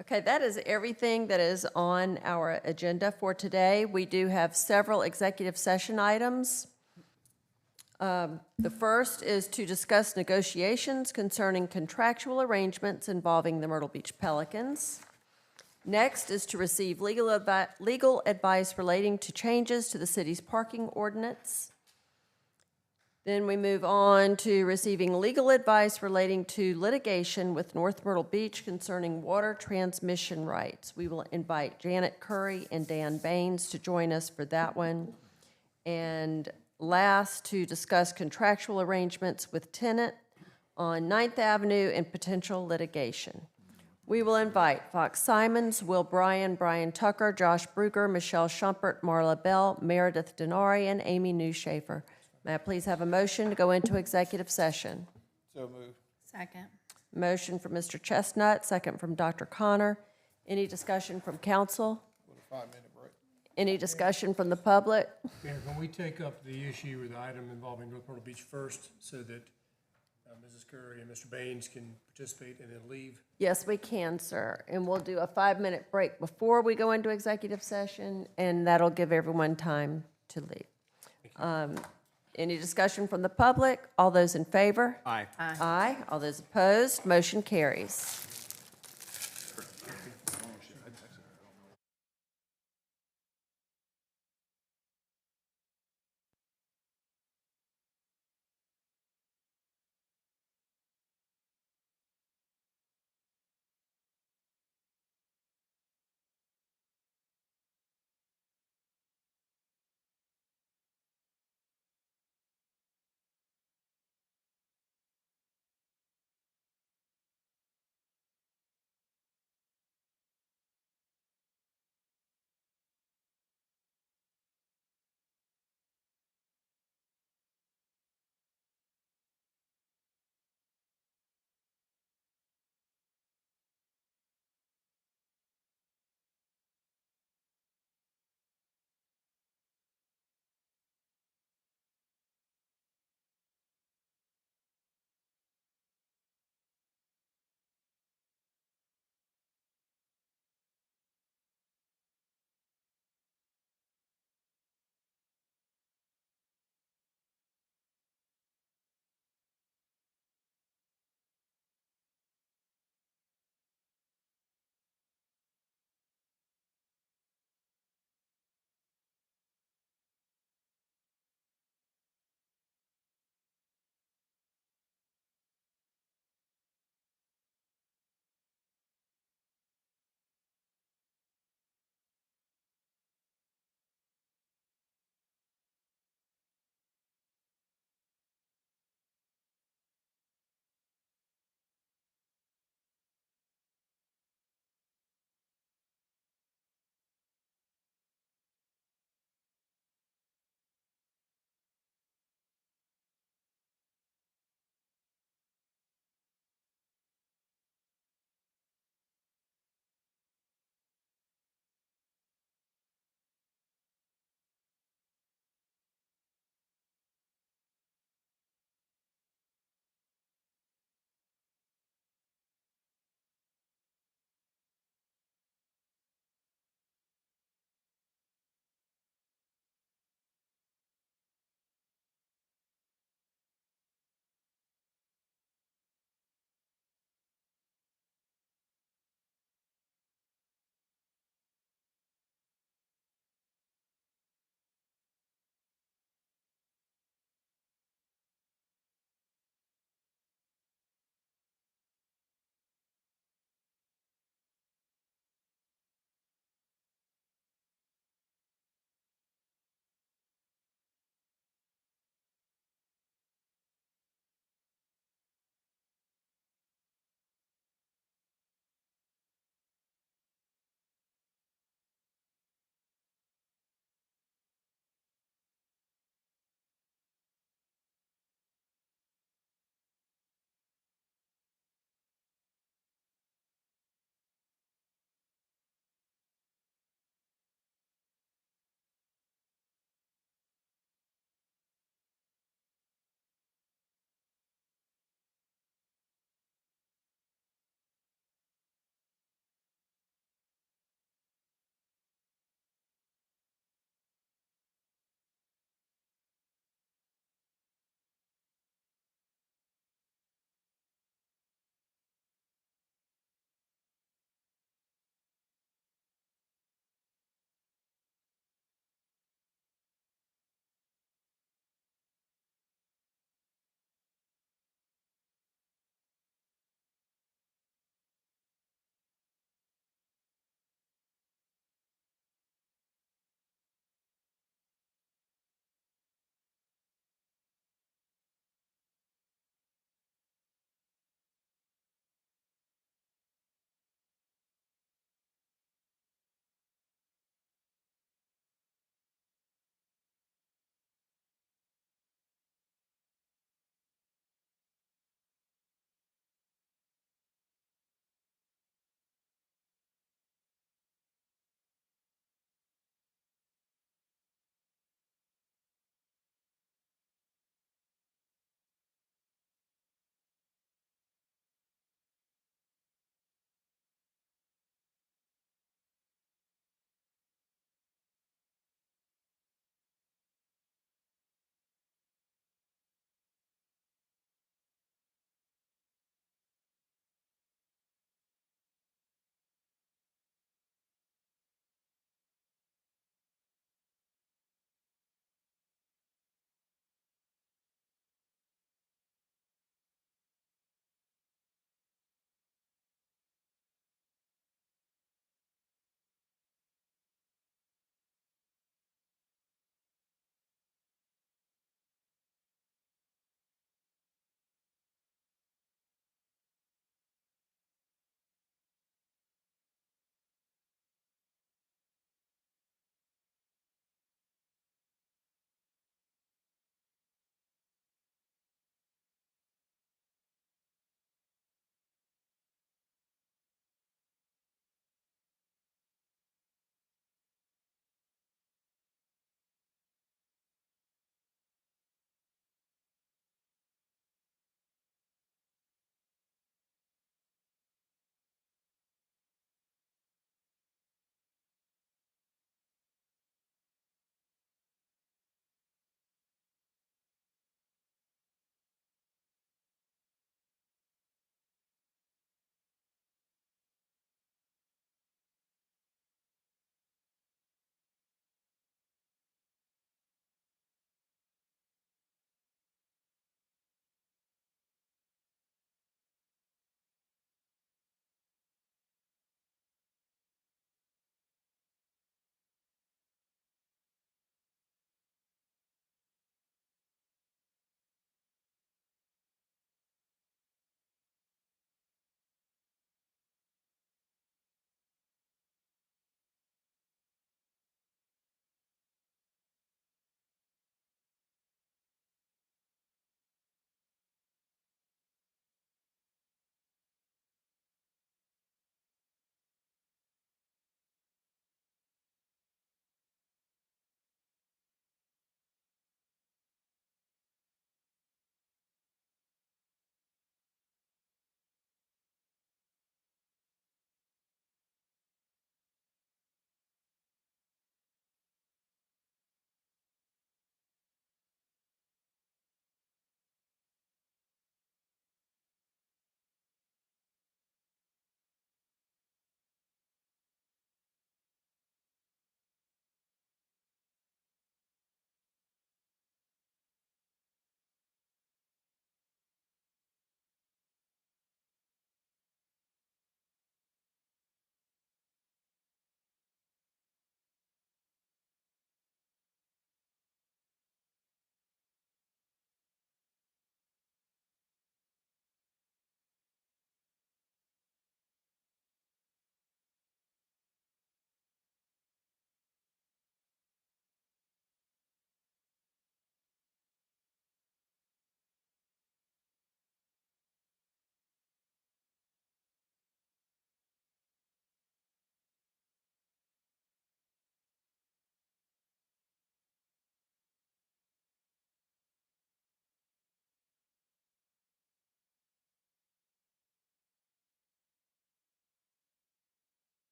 Okay, that is everything that is on our agenda for today. We do have several executive session items. The first is to discuss negotiations concerning contractual arrangements involving the Myrtle Beach Pelicans. Next is to receive legal advice relating to changes to the city's parking ordinance. Then we move on to receiving legal advice relating to litigation with North Myrtle Beach concerning water transmission rights. We will invite Janet Curry and Dan Baines to join us for that one. And last, to discuss contractual arrangements with tenant on 9th Avenue and potential litigation. We will invite Fox Simons, Will Bryan, Brian Tucker, Josh Bruger, Michelle Schumpert, Marla Bell, Meredith Denari, and Amy Newshafer. May I please have a motion to go into executive session? So move. Second. Motion from Mr. Chestnut, second from Dr. Connor. Any discussion from council? With a 5-minute break. Any discussion from the public? Mayor, can we take up the issue or the item involving North Myrtle Beach first so that Mrs. Curry and Mr. Baines can participate and then leave? Yes, we can, sir. And we'll do a 5-minute break before we go into executive session, and that'll give everyone time to leave. Any discussion from the public? All those in favor? Aye. Aye. All those opposed? Motion carries.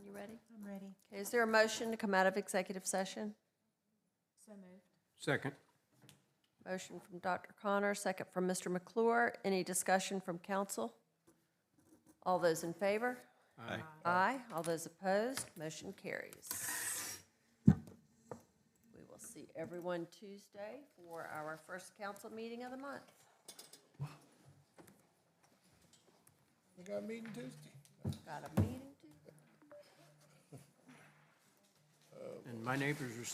you ready? I'm ready. Okay, is there a motion to come out of executive session? So moved. Second. Motion from Dr. Connor, second from Mr. McClure. Any discussion from council? All those in favor? Aye. Aye. All those opposed? Motion carries. We will see everyone Tuesday for our first council meeting of the month. We got a meeting Tuesday. Got a meeting Tuesday. And my neighbors are